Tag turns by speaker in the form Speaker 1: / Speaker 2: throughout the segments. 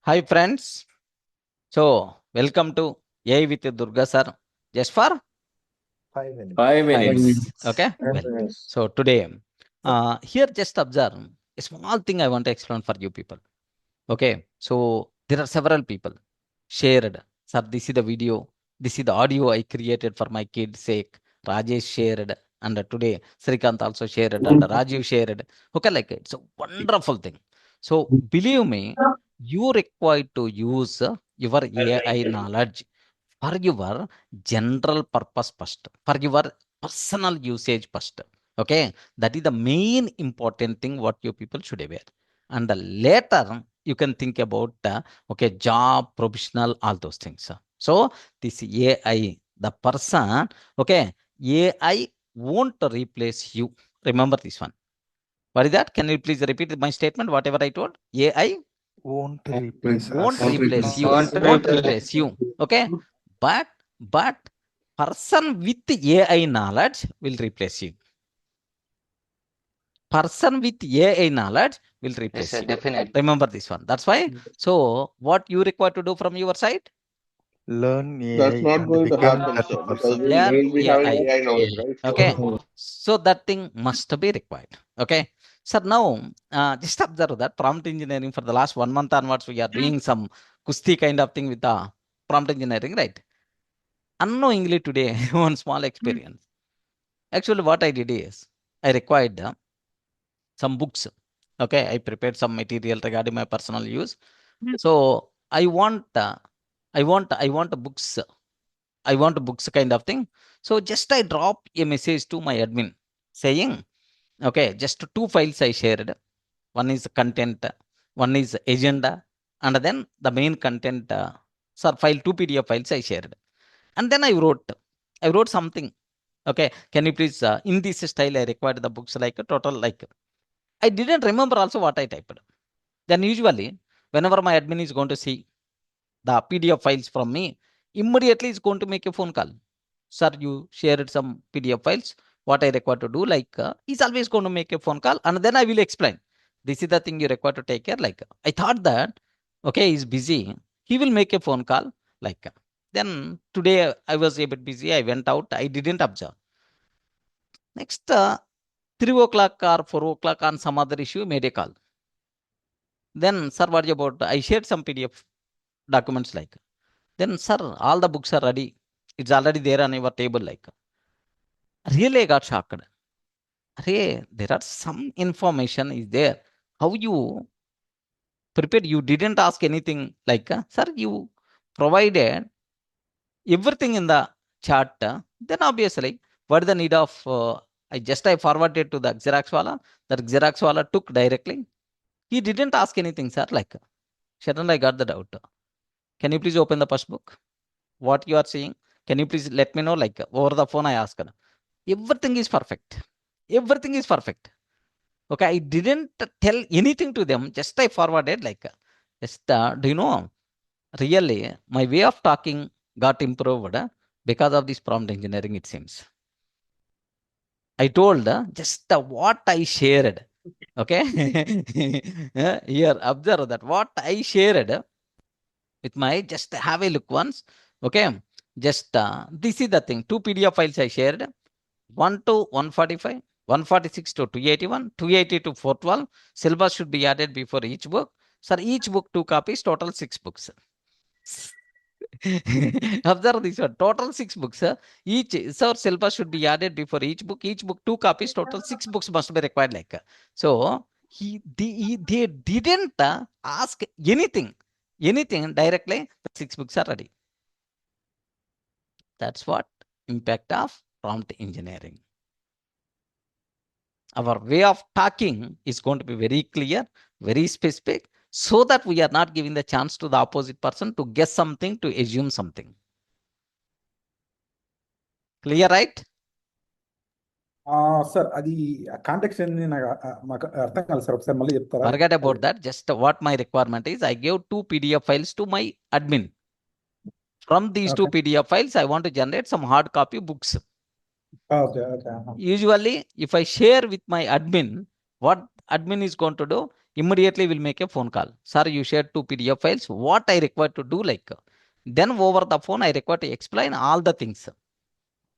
Speaker 1: Hi friends. So welcome to AI with Durga Sir. Just for
Speaker 2: 5 minutes.
Speaker 3: 5 minutes.
Speaker 1: okay. Well, so today, here just observe a small thing I want to explain for you people. Okay. So there are several people shared. Sir, this is the video. This is the audio I created for my kid's sake. Rajesh shared, and today Srikant also shared, and Rajiv shared. Okay, like it's a wonderful thing. So believe me, you required to use your AI knowledge for your general purpose first, for your personal usage first. Okay, that is the main important thing what you people should aware. And later you can think about okay, job, professional, all those things. So this AI, the person, okay, AI won't replace you. Remember this one. What is that? Can you please repeat my statement? Whatever I told, AI
Speaker 2: Won't replace
Speaker 1: won't
Speaker 2: us.
Speaker 1: replace you.
Speaker 3: Won't
Speaker 1: Won't
Speaker 3: replace.
Speaker 1: replace you. Okay, but person with AI knowledge will replace you. Person with AI knowledge will
Speaker 3: Yes,
Speaker 1: replace
Speaker 3: sir,
Speaker 1: you.
Speaker 3: definitely.
Speaker 1: Remember this one. That's why. So what you require to do from your side?
Speaker 2: Learn
Speaker 4: That's
Speaker 2: AI
Speaker 4: not
Speaker 2: and
Speaker 4: going to
Speaker 2: become
Speaker 4: happen,
Speaker 2: that
Speaker 4: sir, because
Speaker 2: person.
Speaker 4: we
Speaker 1: Learn
Speaker 4: will be having
Speaker 1: AI.
Speaker 4: AI knowledge, right?
Speaker 1: Okay. So that thing must be required. Okay. So now just observe that prompt engineering for the last 1 month onwards, we are doing some kusti kind of thing with the prompt engineering, right? Unknowingly today, one small experience. Actually, what I did is I required some books. Okay, I prepared some material regarding my personal use. So I want books. I want books kind of thing. So just I drop a message to my admin saying, okay, just two files I shared. One is content, one is agenda, and then the main content. File two PDF files I shared, and then I wrote something. Okay, can you please in this style I required the books like a total like I didn't remember also what I typed. Then usually whenever my admin is going to see the PDF files from me, immediately is going to make a phone call. Sir, you shared some PDF files. What I require to do, like he's always going to make a phone call, and then I will explain. This is the thing you require to take care. Like I thought that, okay, he's busy. He will make a phone call. Like then today I was a bit busy. I went out. I didn't observe. Next 3 o'clock or 4 o'clock on some other issue, made a call. Then, sir, what about? I shared some PDF documents like. Then, sir, all the books are ready. It's already there on your table. Like, really, I got shocked. Hey, there are some information is there. How you prepared? You didn't ask anything. Like, sir, you provided everything in the chart. Then obviously, what is the need of? I forwarded to the Xerox wala. That Xerox wala took directly. He didn't ask anything, sir. Like, Sharon, I got the doubt. Can you please open the first book? What you are seeing? Can you please let me know? Like over the phone, I asked. Everything is perfect. Everything is perfect. Okay, I didn't tell anything to them. Just I forwarded like, just do you know? Really, my way of talking got improved because of this prompt engineering. It seems. I told just what I shared. Okay, here observe that what I shared with my just have a look once. Okay, just this is the thing. Two PDF files I shared. 1 to 145, 146 to 281, 280 to 412. Syllabus should be added before each book. Sir, each book 2 copies, total 6 books. Observe this one, total 6 books. Each so syllabus should be added before each book. Each book 2 copies, total 6 books must be required. Like so, they didn't ask anything directly. The 6 books are ready. That's what impact of prompt engineering. Our way of talking is going to be very clear, very specific, so that we are not giving the chance to the opposite person to guess something, to assume something. Clear, right?
Speaker 5: Sir అది contacts ఏంది నాకు అర్థం కాలేదు sir ఒకసారి మళ్ళీ చెప్తారా
Speaker 1: Forget about that. Just what my requirement is, I gave 2 PDF files to my admin. From these 2 PDF files, I want to generate some hard copy books.
Speaker 5: Okay
Speaker 1: Usually, if I share with my admin, what admin is going to do, Immediately will make a phone call. Sir, you shared 2 PDF files. What I require to do like? Then over the phone, I require to explain all the things.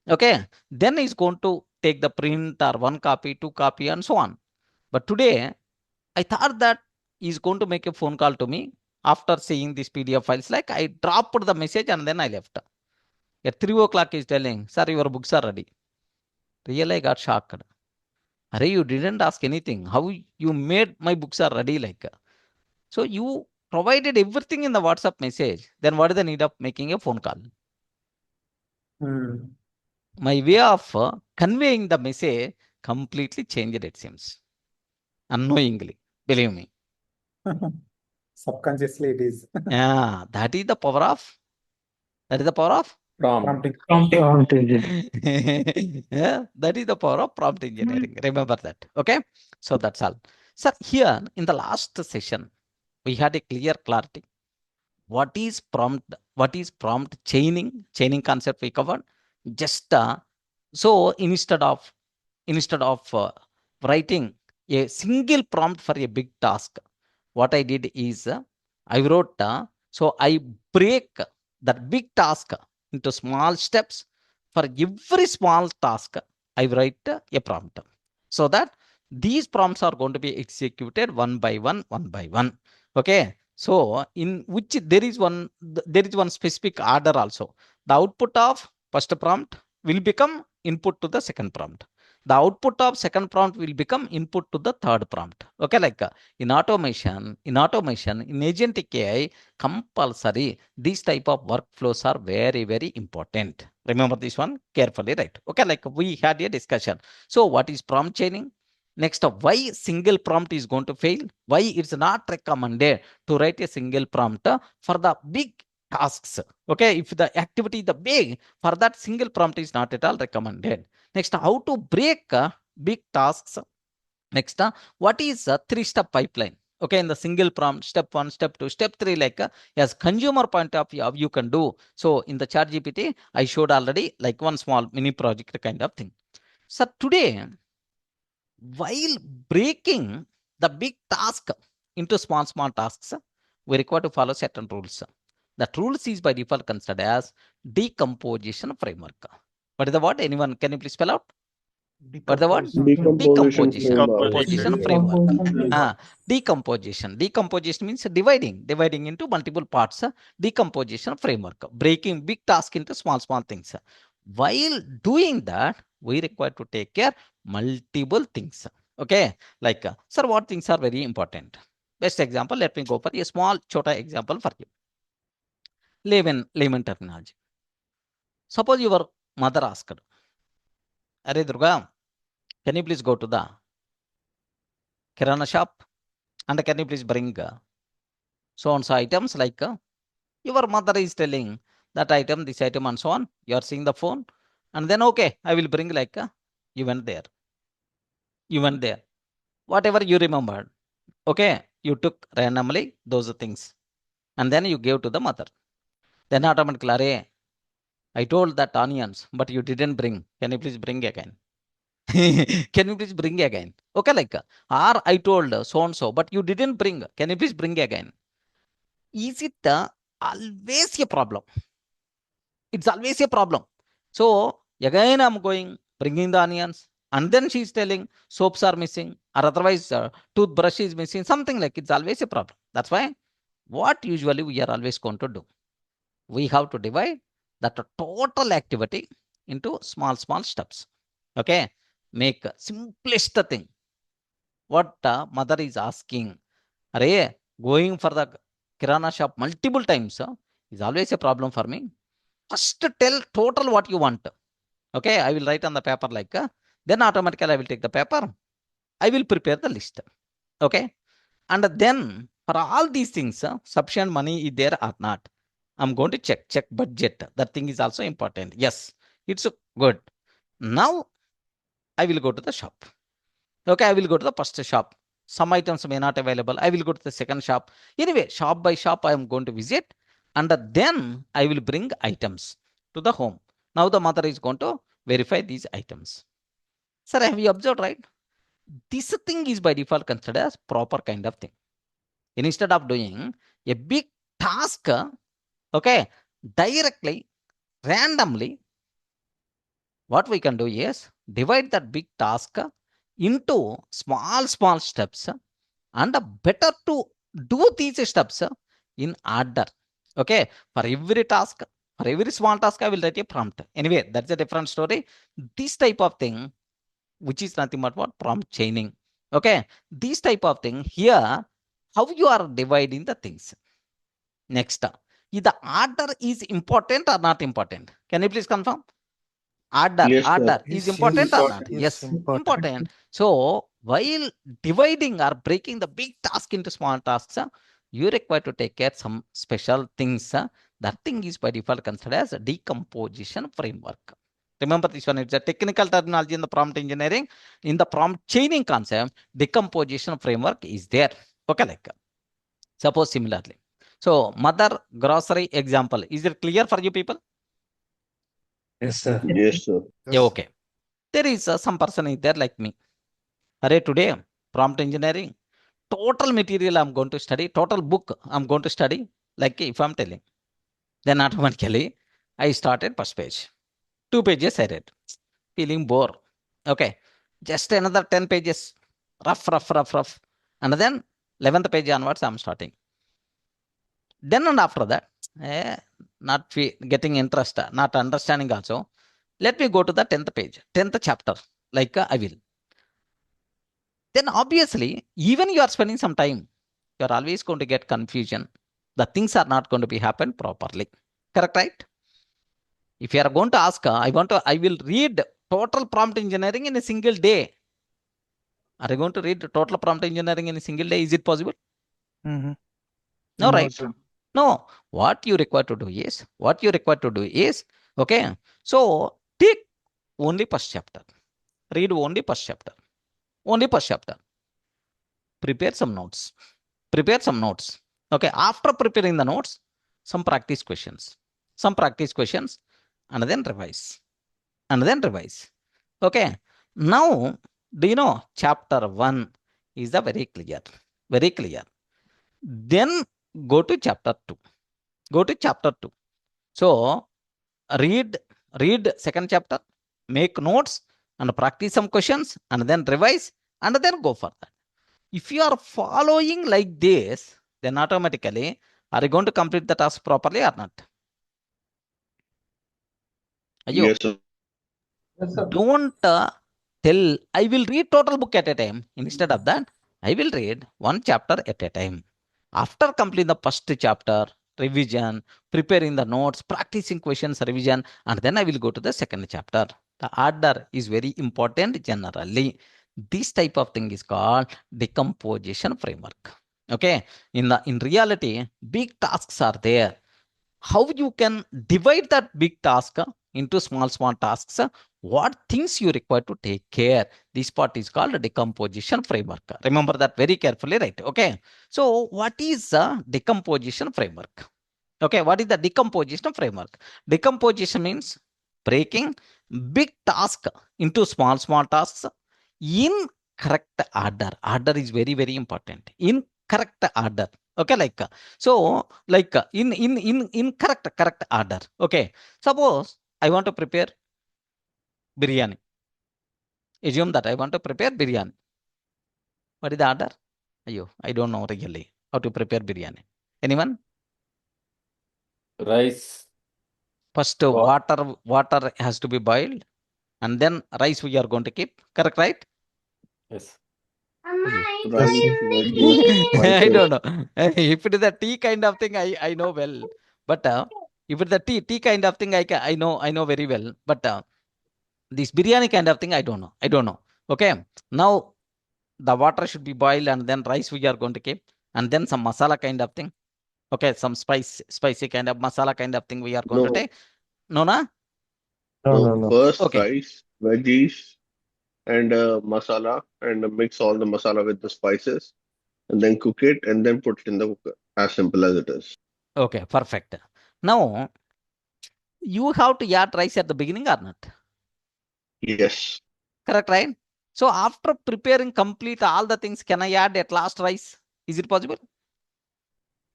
Speaker 1: Okay. Then he's going to take the print or 1 copy, 2 copy and so on. But today, I thought that he's going to make a phone call to me after seeing these PDF files. Like I dropped the message and then I left. At 3 o'clock, he's telling, sir, your books are ready. Really, I got shocked. Arey, you didn't ask anything. How you made my books are ready like? So you provided everything in the WhatsApp message. Then what is the need of making a phone call? My way of conveying the message completely changed, it seems. Unknowingly, believe me.
Speaker 5: Subconsciously it is.
Speaker 1: Yeah, that is the power of
Speaker 5: Prompting.
Speaker 3: Prompt engineering.
Speaker 1: yeah, that is the power of prompt engineering. Remember that. Okay. So that's all. So here in the last session, we had a clear clarity. What is prompt chaining concept we covered. Just so instead of writing a single prompt for a big task, what I did is I wrote so I break that big task into small steps. For every small task, I write a prompt so that these prompts are going to be executed one by one. Okay. So in which there is one specific order also. The output of first prompt will become input to the second prompt. The output of second prompt will become input to the third prompt. Okay, like in automation, in agentic AI, compulsory these type of workflows are very, very important. Remember this one carefully, right? Okay, like we had a discussion. So what is prompt chaining? Next, why single prompt is going to fail? Why it's not recommended to write a single prompt for the big tasks? Okay, if the activity is the big, for that single prompt is not at all recommended. Next, how to break big tasks. Next, what is a 3-step pipeline? Okay, in the single prompt, step 1, step 2, step 3, like as consumer point of view, you can do. So in the ChatGPT, I showed already like one small mini project kind of thing. So today, while breaking the big task into small tasks, we require to follow certain rules. That rules is by default considered as decomposition framework. What is the word? Anyone, can you please spell out? What is the word? Decomposition framework. Decomposition means dividing into multiple parts. Decomposition framework, breaking big task into small things. While doing that, we require to take care multiple things. Okay, like sir, what things are very important? Best example, let me go for a small chota example for you. Layman terminology. Suppose your mother asked, Arey Durga, can you please go to the kirana shop and can you please bring so and so items, like your mother is telling that item, this item and so on. You are seeing the phone and then okay, I will bring, like you went there. Whatever you remembered, okay, you took randomly those things and then you gave to the mother. Then automatically, I told that onions, but you didn't bring. Can you please bring again? Can you please bring again? Okay, like, or I told so and so, but you didn't bring. Can you please bring again? Is it always a problem? It's always a problem. So again, I'm bringing the onions, and then she's telling soaps are missing, or otherwise toothbrush is missing, something like it's always a problem. That's why what usually we are always going to do, we have to divide that total activity into small steps. Okay, make simplest thing. What mother is asking, Arey, going for the kirana shop multiple times is always a problem for me. First tell total what you want. Okay, I will write on the paper, like then automatically I will take the paper. I will prepare the list. Okay, and then for all these things, sufficient money is there or not, I'm going to check budget. That thing is also important. Yes, it's good. Now I will go to the shop. Okay, I will go to the first shop. Some items may not available. I will go to the second shop. Anyway, shop by shop, I am going to visit, and then I will bring items to the home. Now the mother is going to verify these items. Sir, have you observed, right? This thing is by default considered as proper kind of thing. instead of doing a big task, okay, directly, randomly, what we can do is divide that big task into small steps, and better to do these steps in order. Okay, for every task, for every small task, I will write a prompt. Anyway, that's a different story. This type of thing, which is nothing but what? Prompt chaining. Okay, this type of thing here, how you are dividing the things. Next, the order is important or not important? Can you please confirm? Order
Speaker 3: Yes, sir.
Speaker 1: order is
Speaker 2: Yes,
Speaker 1: important
Speaker 2: yes,
Speaker 1: or not?
Speaker 2: yes,
Speaker 1: Yes,
Speaker 2: important.
Speaker 1: important. So while dividing or breaking the big task into small tasks, you require to take care some special things. That thing is by default considered as a decomposition framework. Remember this one, it's a technical terminology in the prompt engineering. In the prompt chaining concept, decomposition framework is there. Okay, like suppose similarly. So mother grocery example, is it clear for you people?
Speaker 2: Yes, sir.
Speaker 3: Yes, sir.
Speaker 1: Yeah, okay. There is some person is there like me. Array, today, prompt engineering, total material I'm going to study, total book I'm going to study, like if I'm telling. Then automatically, I started first page. 2 pages I read. Feeling bored. Okay. Just another 10 pages. Rough. And then 11th page onwards, I'm starting. Then and after that, not getting interest, not understanding also. Let me go to the 10th page, 10th chapter, like I will. Then obviously, even you are spending some time, you are always going to get confusion. The things are not going to be happen properly. Correct, right? If you are going to ask, I will read total prompt engineering in a single day. Are you going to read total prompt engineering in a single day? Is it possible?
Speaker 2: Mm-hmm.
Speaker 1: No,
Speaker 2: No,
Speaker 1: right?
Speaker 2: sir.
Speaker 1: No. What you require to do is, okay, so take only first chapter. Read only first chapter. Only first chapter. Prepare some notes. Okay, after preparing the notes, some practice questions, and then revise. Okay, now, do you know chapter 1 is the very clear. Then go to chapter 2. So read second chapter, make notes and practice some questions, and then revise, and then go for that. If you are following like this, then automatically, are you going to complete the task properly or not? Ayo,
Speaker 3: Yes, sir.
Speaker 1: don't tell, I will read total book at a time. Instead of that, I will read one chapter at a time. After completing the first chapter, revision, preparing the notes, practicing questions, revision, and then I will go to the second chapter. The order is very important generally. This type of thing is called decomposition framework. Okay, in reality, big tasks are there. How you can divide that big task into small tasks? What things you require to take care? This part is called a decomposition framework. Remember that very carefully, right? Okay. So what is a decomposition framework? Okay, what is the decomposition framework? Decomposition means breaking big task into small tasks in correct order. Order is very important. In correct order. Okay, like so, like in correct order. Okay, suppose I want to prepare biryani. Assume that I want to prepare biryani. What is the order? Ayo, I don't know really how to prepare biryani. Anyone?
Speaker 4: Rice.
Speaker 1: First,
Speaker 4: Wa-
Speaker 1: water has to be boiled, and then rice we are going to keep. Correct, right?
Speaker 4: Yes.
Speaker 3: Rice, veggies,
Speaker 1: I
Speaker 3: spices.
Speaker 1: don't know. If it is a tea kind of thing, I know well. But if it's a tea kind of thing, I know very well. But this biryani kind of thing, I don't know. Okay. Now the water should be boiled, and then rice we are going to keep, and then some masala kind of thing. Okay, some spicy kind of masala kind of thing we are going to
Speaker 3: No,
Speaker 1: take. No, na?
Speaker 3: no. First,
Speaker 1: Okay.
Speaker 3: rice, veggies, and masala, and mix all the masala with the spices, and then cook it, and then put it in the cooker. As simple as it is.
Speaker 1: Okay, perfect. Now you have to add rice at the beginning or not?
Speaker 3: Yes.
Speaker 1: Correct, right? So after preparing complete all the things, can I add at last rice? Is it possible?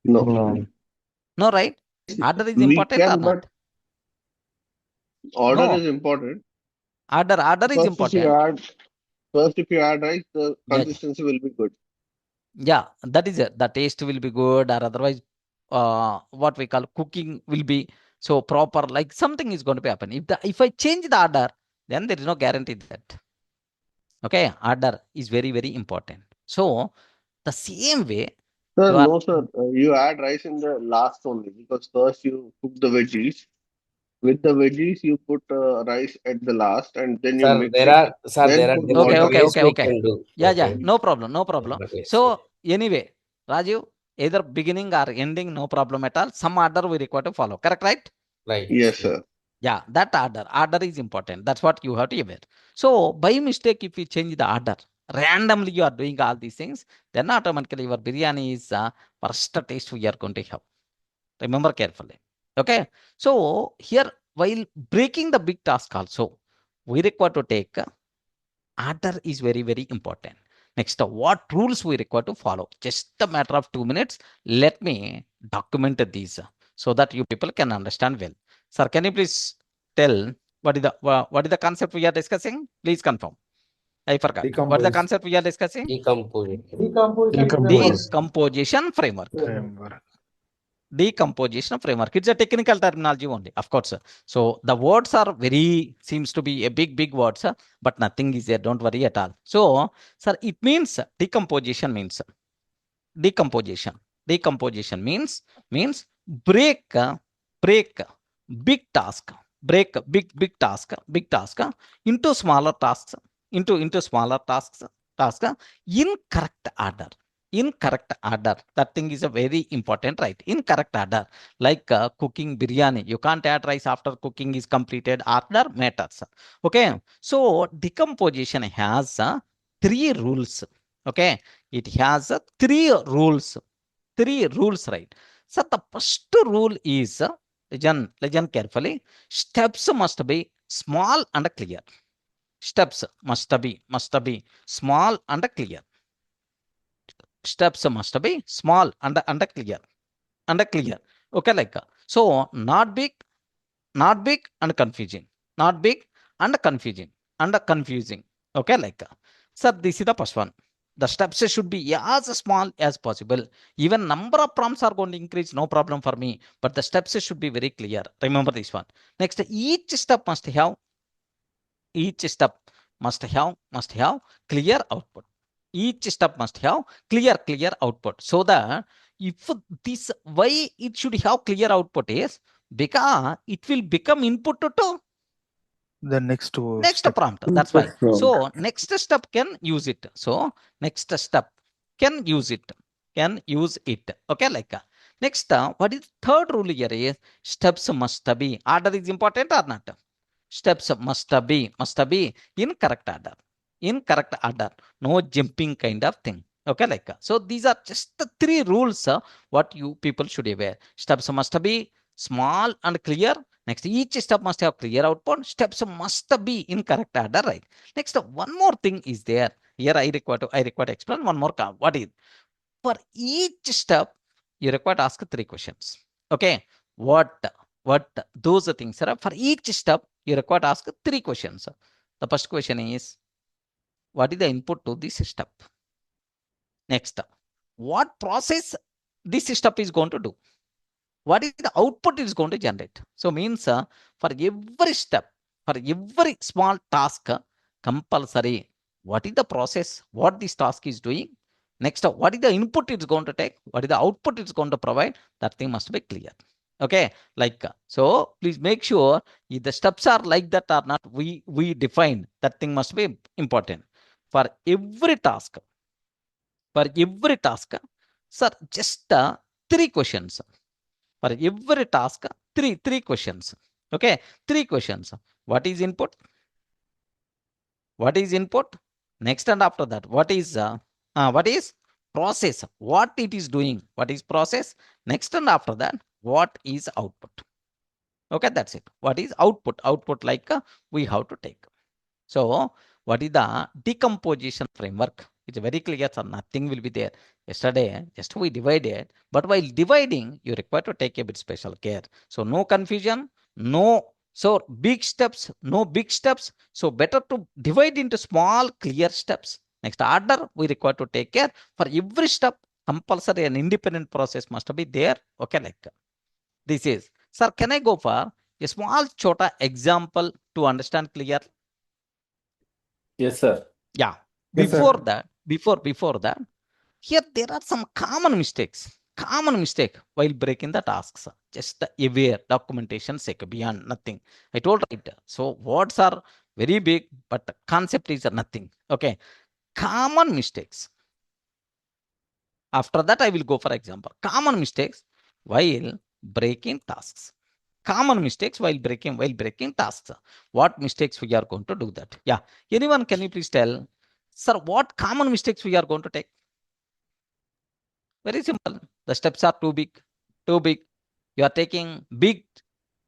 Speaker 3: No,
Speaker 2: No.
Speaker 1: No, right? Order is
Speaker 3: we
Speaker 1: important or
Speaker 3: can,
Speaker 1: not?
Speaker 3: but order
Speaker 1: No,
Speaker 3: is important.
Speaker 1: order is
Speaker 3: First, if you
Speaker 1: important.
Speaker 3: add, first if you add rice, the
Speaker 1: Yeah,
Speaker 3: consistency will be good.
Speaker 1: yeah, that is it. The taste will be good, or otherwise, what we call cooking will be so proper. Like something is going to be happen. If I change the order, then there is no guarantee that. Okay, order is very very important. So the same way
Speaker 3: Sir,
Speaker 1: you are.
Speaker 3: no, sir. You add rice in the last only because first you cook the veggies. With the veggies, you put rice at the last, and then you
Speaker 4: Sir,
Speaker 3: mix it.
Speaker 4: there
Speaker 3: Then
Speaker 4: are
Speaker 3: put the
Speaker 1: Okay,
Speaker 4: different
Speaker 3: water.
Speaker 1: okay,
Speaker 4: ways
Speaker 1: okay,
Speaker 4: we
Speaker 1: okay.
Speaker 4: can do.
Speaker 1: Yeah,
Speaker 4: Okay.
Speaker 1: no problem, no problem.
Speaker 4: Different ways.
Speaker 1: So anyway, Raju, either beginning or ending, no problem at all. Some order we require to follow. Correct, right?
Speaker 4: Right.
Speaker 3: Yes, sir.
Speaker 1: Yeah, that order is important. That's what you have to aware. So by mistake, if you change the order, randomly you are doing all these things, then automatically your biryani is worst taste we are going to have. Remember carefully. Okay. So here, while breaking the big task also, we require to take order is very, very important. Next, what rules we require to follow? Just a matter of 2 minutes. Let me document these so that you people can understand well. Sir, can you please tell what is the concept we are discussing? Please confirm. I forgot. What is the concept we are discussing?
Speaker 4: Decomposition.
Speaker 1: Decomposition framework.
Speaker 2: Framework.
Speaker 1: Decomposition framework. It's a technical terminology only, of course. So the words are seems to be a big words, but nothing is there. Don't worry at all. So, sir, it means decomposition means decomposition. Decomposition means break big task, break big task into smaller tasks, into smaller task in correct order. In correct order, that thing is a very important, right? In correct order, like cooking biryani, you can't add rice after cooking is completed. Order matters. Okay, so decomposition has 3 rules. Okay, it has 3 rules. 3 rules, right? So the first rule is listen carefully. Steps must be small and clear. Steps must be small and clear. Steps must be small and clear and clear. Okay, like so, not big and confusing, not big and confusing. Okay, like sir, this is the first one. The steps should be as small as possible. Even number of prompts are going to increase, no problem for me, but the steps should be very clear. Remember this one. Next, each step must have clear output. Each step must have clear output, so that if this, why it should have clear output is because it will become input to
Speaker 2: The next
Speaker 1: next
Speaker 2: step.
Speaker 1: prompt. That's why.
Speaker 5: Prompt.
Speaker 1: So next step can use it. So next step can use it. Okay, like next, what is third rule here is steps must be. Order is important or not? Steps must be in correct order. In correct order. No jumping kind of thing. Okay, like so these are just the 3 rules what you people should be aware. Steps must be small and clear. Next, each step must have clear output. Steps must be in correct order, right? Next, one more thing is there. Here I require to explain one more. What is for each step you require to ask 3 questions. Okay, what those things are for each step you require to ask 3 questions. The first question is, what is the input to this step? Next, what process this step is going to do? What is the output it is going to generate? So means for every step, for every small task, compulsory, what is the process, what this task is doing? Next, what is the input it's going to take? What is the output it's going to provide? That thing must be clear. Okay, like so please make sure if the steps are like that or not, we define that thing must be important. For every task, sir, just 3 questions. For every task, three questions. Okay, 3 questions. What is input? What is input? Next, and after that, what is process? What it is doing? What is process? Next, and after that, what is output? Okay, that's it. What is output? Output like we have to take. So, what is the decomposition framework? It's very clear, sir. Nothing will be there. Yesterday, just we divided, but while dividing, you require to take a bit special care. So no confusion, no. So big steps, no big steps. So better to divide into small, clear steps. Next order, we require to take care. For every step, compulsory and independent process must be there. Okay, like this is. Sir, can I go for a small chota example to understand clear?
Speaker 4: Yes, sir.
Speaker 1: Yeah.
Speaker 5: Yes, sir.
Speaker 1: Before that, here there are some common mistakes. Common mistake while breaking the tasks. Just the aware documentation sake, beyond nothing. I told right. So words are very big, but the concept is nothing. Okay. Common mistakes. After that, I will go for example. Common mistakes while breaking tasks. Common mistakes while breaking tasks. What mistakes we are going to do that? Yeah. Anyone, can you please tell, sir, what common mistakes we are going to take? Very simple. The steps are too big. Too big. You are taking big,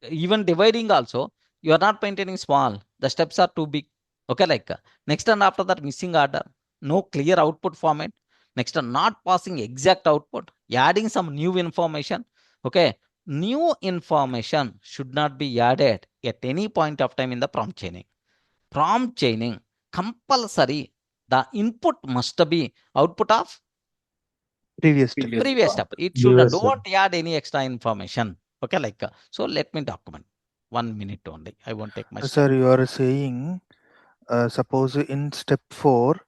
Speaker 1: even dividing also. You are not maintaining small. The steps are too big. Okay, like next and after that, missing order. No clear output format. Next, not passing exact output. Adding some new information. Okay. New information should not be added at any point of time in the prompt chaining. Prompt chaining, compulsory. The input must be output of
Speaker 2: Previous step.
Speaker 1: previous step. It should
Speaker 4: Previous
Speaker 1: don't add any extra information. Okay, like so let me document. 1 minute only. I won't take much
Speaker 2: Sir,
Speaker 1: time.
Speaker 2: you are saying, suppose in step 4,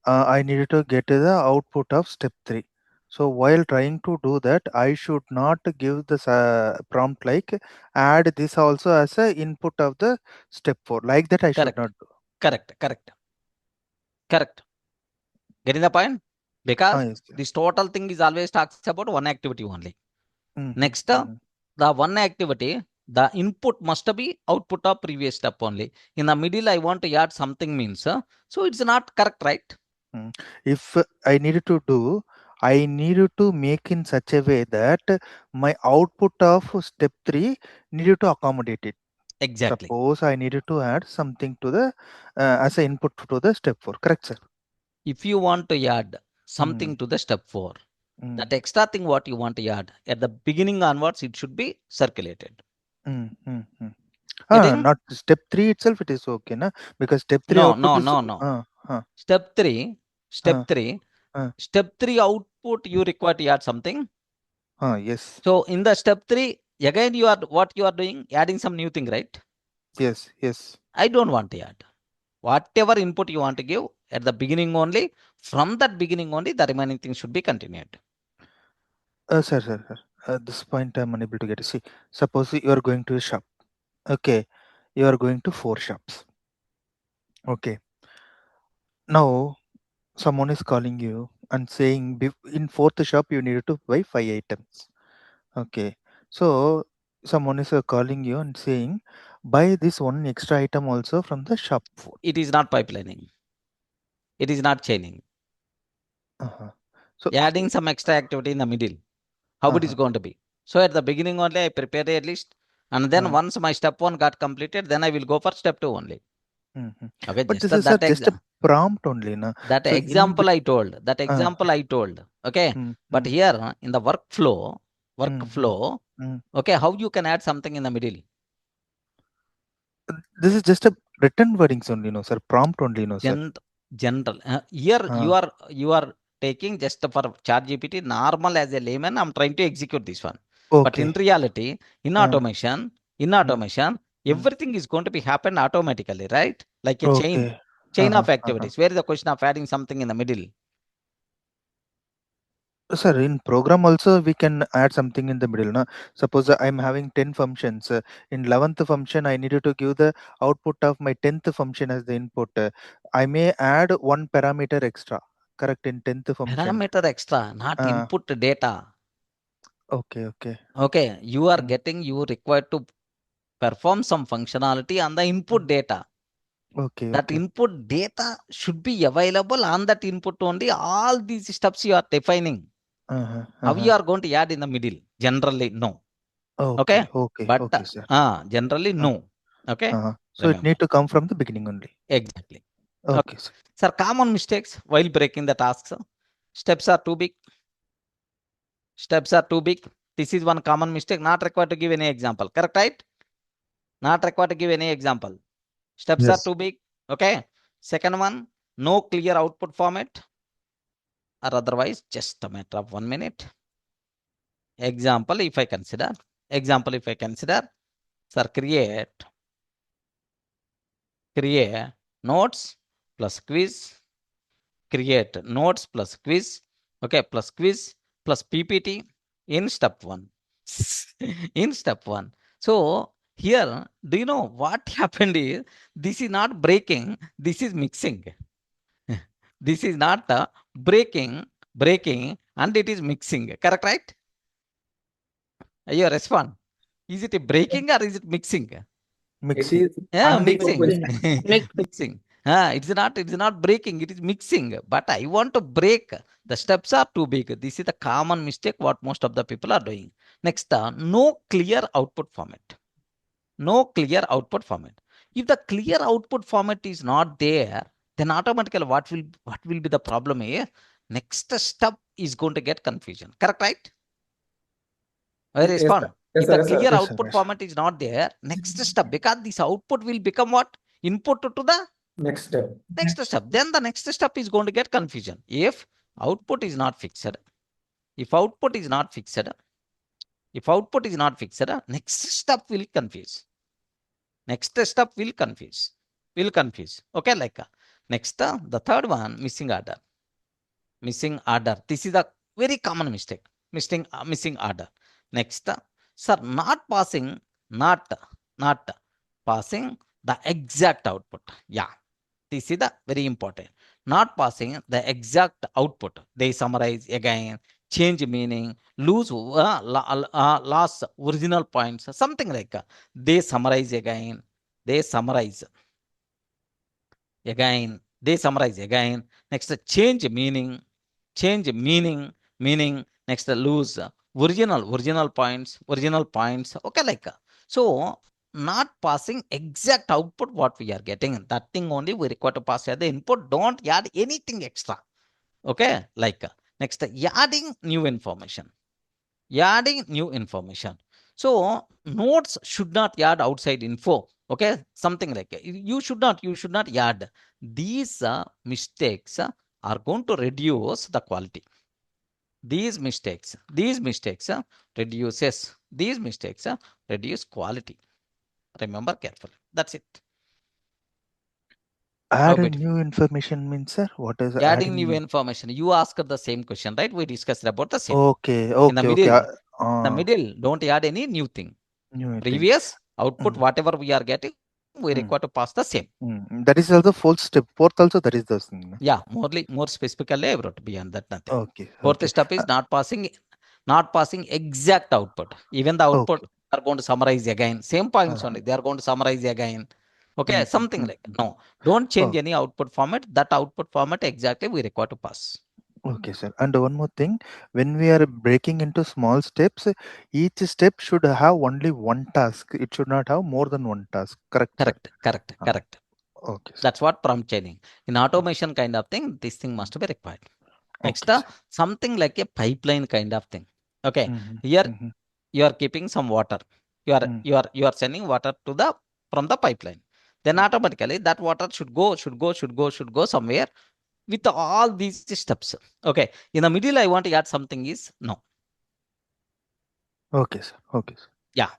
Speaker 2: I needed to get the output of step 3. So while trying to do that, I should not give the prompt like add this also as a input of the step 4. Like that I should
Speaker 1: Correct.
Speaker 2: not do.
Speaker 1: Correct. Getting the point? Because
Speaker 2: Yes.
Speaker 1: this total thing is always talks about one activity only.
Speaker 2: Mhm,
Speaker 1: Next,
Speaker 2: mhm.
Speaker 1: the one activity, the input must be output of previous step only. In the middle, I want to add something means, so it's not correct, right?
Speaker 2: If I needed to do, I needed to make in such a way that my output of step 3 needed to accommodate it.
Speaker 1: Exactly.
Speaker 2: Suppose I needed to add something to the as an input to the step 4. Correct, sir?
Speaker 1: If you want to add something to the step 4, that extra thing what you want to add, at the beginning onwards, it should be circulated. Getting?
Speaker 2: Not step 3 itself, it is okay, na? Because step 3
Speaker 1: No,
Speaker 2: output is
Speaker 1: no. Step 3, step 3 output, you require to add something.
Speaker 2: yes.
Speaker 1: So in the step 3, again what you are doing, adding some new thing, right?
Speaker 2: Yes.
Speaker 1: I don't want to add. Whatever input you want to give at the beginning only, from that beginning only, the remaining things should be continued.
Speaker 2: Sir. This point I'm unable to get. See, suppose you are going to a shop. Okay. You are going to 4 shops. Okay. Now, someone is calling you and saying in 4th shop you needed to buy 5 items. Okay. So, someone is calling you and saying, buy this one extra item also from the shop 4.
Speaker 1: It is not pipelining. It is not chaining.
Speaker 2: So,
Speaker 1: Adding some extra activity in the middle. How it is going to be? So at the beginning only, I prepare a list. And then once my step 1 got completed, then I will go for step 2 only. Okay,
Speaker 2: but
Speaker 1: just
Speaker 2: this is just a prompt only, na?
Speaker 1: that
Speaker 2: So
Speaker 1: example I told. That example I told. Okay, but here in the workflow, okay, how you can add something in the middle?
Speaker 2: This is just a written wordings only, no, sir. Prompt only, no, sir.
Speaker 1: General. Here you are taking just for ChatGPT normal as a layman. I'm trying to execute this one.
Speaker 2: Okay.
Speaker 1: But in reality, in automation, everything is going to be happen automatically, right? Like a chain of activities. Where is the question of adding something in the middle?
Speaker 2: Sir, in program also we can add something in the middle. Na? Suppose I'm having 10 functions. In 11th function, I needed to give the output of my 10th function as the input. I may add one parameter extra. Correct, in 10th function.
Speaker 1: Parameter extra, not input data.
Speaker 2: Okay.
Speaker 1: Okay, you are you required to perform some functionality on the input data.
Speaker 2: Okay.
Speaker 1: That input data should be available on that input only. All these steps you are defining. How you are going to add in the middle? Generally, no. Okay. But
Speaker 2: okay, sir.
Speaker 1: generally, no. Okay.
Speaker 2: So it need to come from the beginning only.
Speaker 1: Exactly.
Speaker 2: Okay, sir.
Speaker 1: Sir, common mistakes while breaking the tasks. Steps are too big. Steps are too big. This is one common mistake. Not required to give any example. Correct, right? Not required to give any example. Steps are
Speaker 2: Yes.
Speaker 1: too big. Okay. Second one, no clear output format, or otherwise just a matter of 1 minute. Example, if I consider, sir, create notes plus quiz, create notes plus quiz, okay, plus quiz plus PPT in step 1. In step 1. So here, do you know what happened is, this is not breaking, this is mixing. This is not breaking, and it is mixing. Correct, right? You respond. Is it a breaking or is it mixing?
Speaker 4: It
Speaker 2: Mixing.
Speaker 4: is
Speaker 1: Yeah,
Speaker 4: mixing.
Speaker 1: mixing. Mixing. It's not breaking, it is mixing. But I want to break. The steps are too big. This is the common mistake what most of the people are doing. Next, no clear output format. No clear output format. If the clear output format is not there, then automatically what will be the problem here? Next step is going to get confusion. Correct, right? I
Speaker 4: Yes,
Speaker 1: respond.
Speaker 4: sir. Yes,
Speaker 1: If
Speaker 4: sir.
Speaker 1: the
Speaker 4: Yes, sir.
Speaker 1: clear
Speaker 2: Yes, sir.
Speaker 1: output
Speaker 2: Yes.
Speaker 1: format is not there, next step, because this output will become what? Input to the
Speaker 4: Next step.
Speaker 1: next step. Then the next step is going to get confusion. If output is not fixed, next step will confuse. Next step will confuse. Okay, like next, the third one, missing order. This is a very common mistake. Missing order. Next, sir, not passing the exact output. Yeah, this is the very important. Not passing the exact output. They summarize again, change meaning, loss original points, something like they summarize again. They summarize again. Next, change meaning. Next, lose original points. Okay, like so. Not passing exact output what we are getting. That thing only we require to pass as the input. Don't add anything extra. Okay, like next, adding new information. So notes should not add outside info. Okay, something like you should not add. These mistakes are going to reduce the quality. These mistakes reduce quality. Remember carefully. That's it.
Speaker 2: Add
Speaker 1: beautiful.
Speaker 2: new information means, sir? What is
Speaker 1: Adding new information. You asked the same question, right? We discussed about the same.
Speaker 2: Okay,
Speaker 1: In the
Speaker 2: okay,
Speaker 1: middle,
Speaker 2: okay.
Speaker 1: don't add any new thing.
Speaker 2: New thing.
Speaker 1: Previous output, whatever we are getting, we require to pass the same.
Speaker 2: That is also fourth step. Fourth also that is the thing.
Speaker 1: Yeah, more specifically I wrote. Beyond that, nothing.
Speaker 2: Okay.
Speaker 1: Fourth
Speaker 2: Okay.
Speaker 1: step is not passing exact output. Even the output are going to summarize again. Same points only. They are going to summarize again. Okay, something like no. Don't change any output format. That output format exactly we require to pass.
Speaker 2: Okay, sir. And one more thing, when we are breaking into small steps, each step should have only one task. It should not have more than one task. Correct.
Speaker 1: Correct.
Speaker 2: Okay. Sir.
Speaker 1: That's what prompt chaining. In automation kind of thing, this thing must be required. Next,
Speaker 2: Okay,
Speaker 1: something like a pipeline kind of thing. Okay,
Speaker 2: Mhm,
Speaker 1: here
Speaker 2: mhm.
Speaker 1: you are keeping some water. You are sending water to from the pipeline. Then automatically that water should go somewhere with all these steps. Okay, in the middle I want to add something is no.
Speaker 2: Okay, sir.
Speaker 1: Yeah.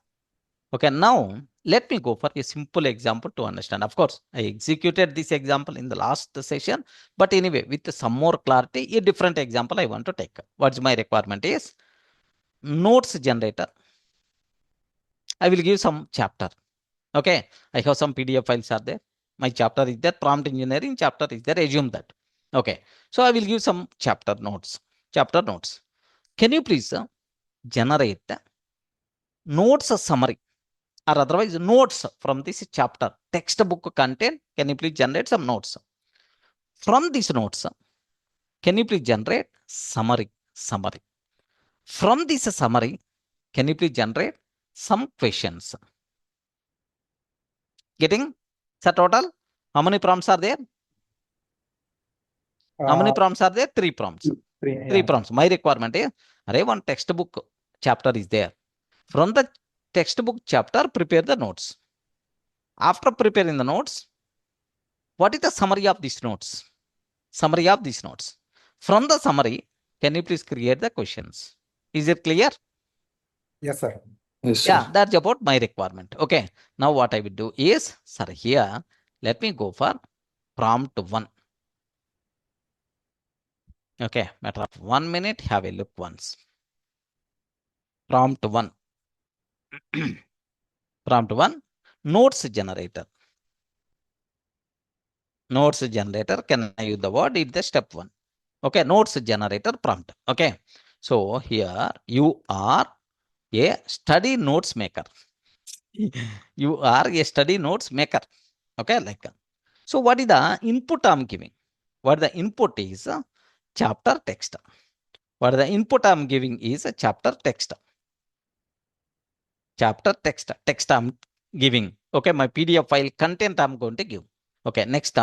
Speaker 1: Okay, now let me go for a simple example to understand. Of course, I executed this example in the last session, but anyway, with some more clarity, a different example I want to take. What's my requirement is notes generator. I will give some chapter. Okay, I have some PDF files are there. My chapter is there, prompt engineering chapter is there, assume that. Okay, so I will give some chapter notes. Can you please generate notes summary or otherwise notes from this chapter textbook content? Can you please generate some notes from these notes? Can you please generate summary? From this summary, can you please generate some questions? Getting? So total, how many prompts are there? How many prompts are there? 3 prompts.
Speaker 5: Three,
Speaker 1: Three
Speaker 5: yeah.
Speaker 1: prompts. My requirement is, array one textbook chapter is there. From the textbook chapter, prepare the notes. After preparing the notes, what is the summary of these notes? Summary of these notes. From the summary, can you please create the questions? Is it clear?
Speaker 5: Yes, sir.
Speaker 4: Yes,
Speaker 1: Yeah,
Speaker 4: sir.
Speaker 1: that's about my requirement. Okay. Now what I will do is, sir, here, let me go for prompt 1. Okay, matter of 1 minute, have a look once. Prompt 1. Prompt 1, notes generator. Notes generator, can I use the word? It's the step 1. Okay, notes generator prompt. Okay, so here you are a study notes maker. You are a study notes maker. Okay, like so what is the input I'm giving? What the input is chapter text. What the input I'm giving is a chapter text. Chapter text I'm giving. Okay, my PDF file content I'm going to give. Okay, next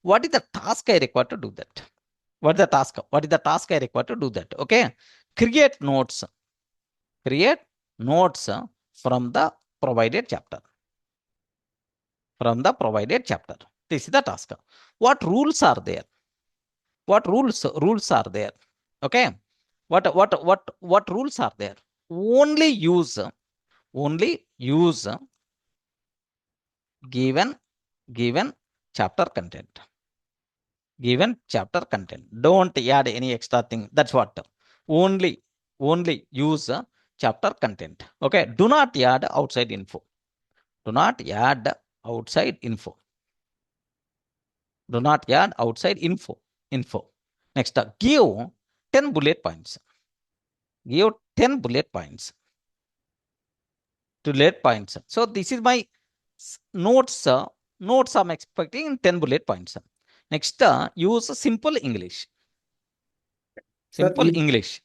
Speaker 1: what is the task I require to do that? What is the task? What is the task I require to do that? Okay, create notes. Create notes from the provided chapter. From the provided chapter. This is the task. What rules are there? What rules are there? Okay, what rules are there? Only use given chapter content. Given chapter content. Don't add any extra thing. That's what. Only use chapter content. Okay. Do not add outside info. Do not add outside info. Do not add outside info. Next, give 10 bullet points. Give 10 bullet points. Bullet points. So this is my notes. Notes I'm expecting in 10 bullet points. Next, use simple English.
Speaker 5: Sir,
Speaker 1: Simple English.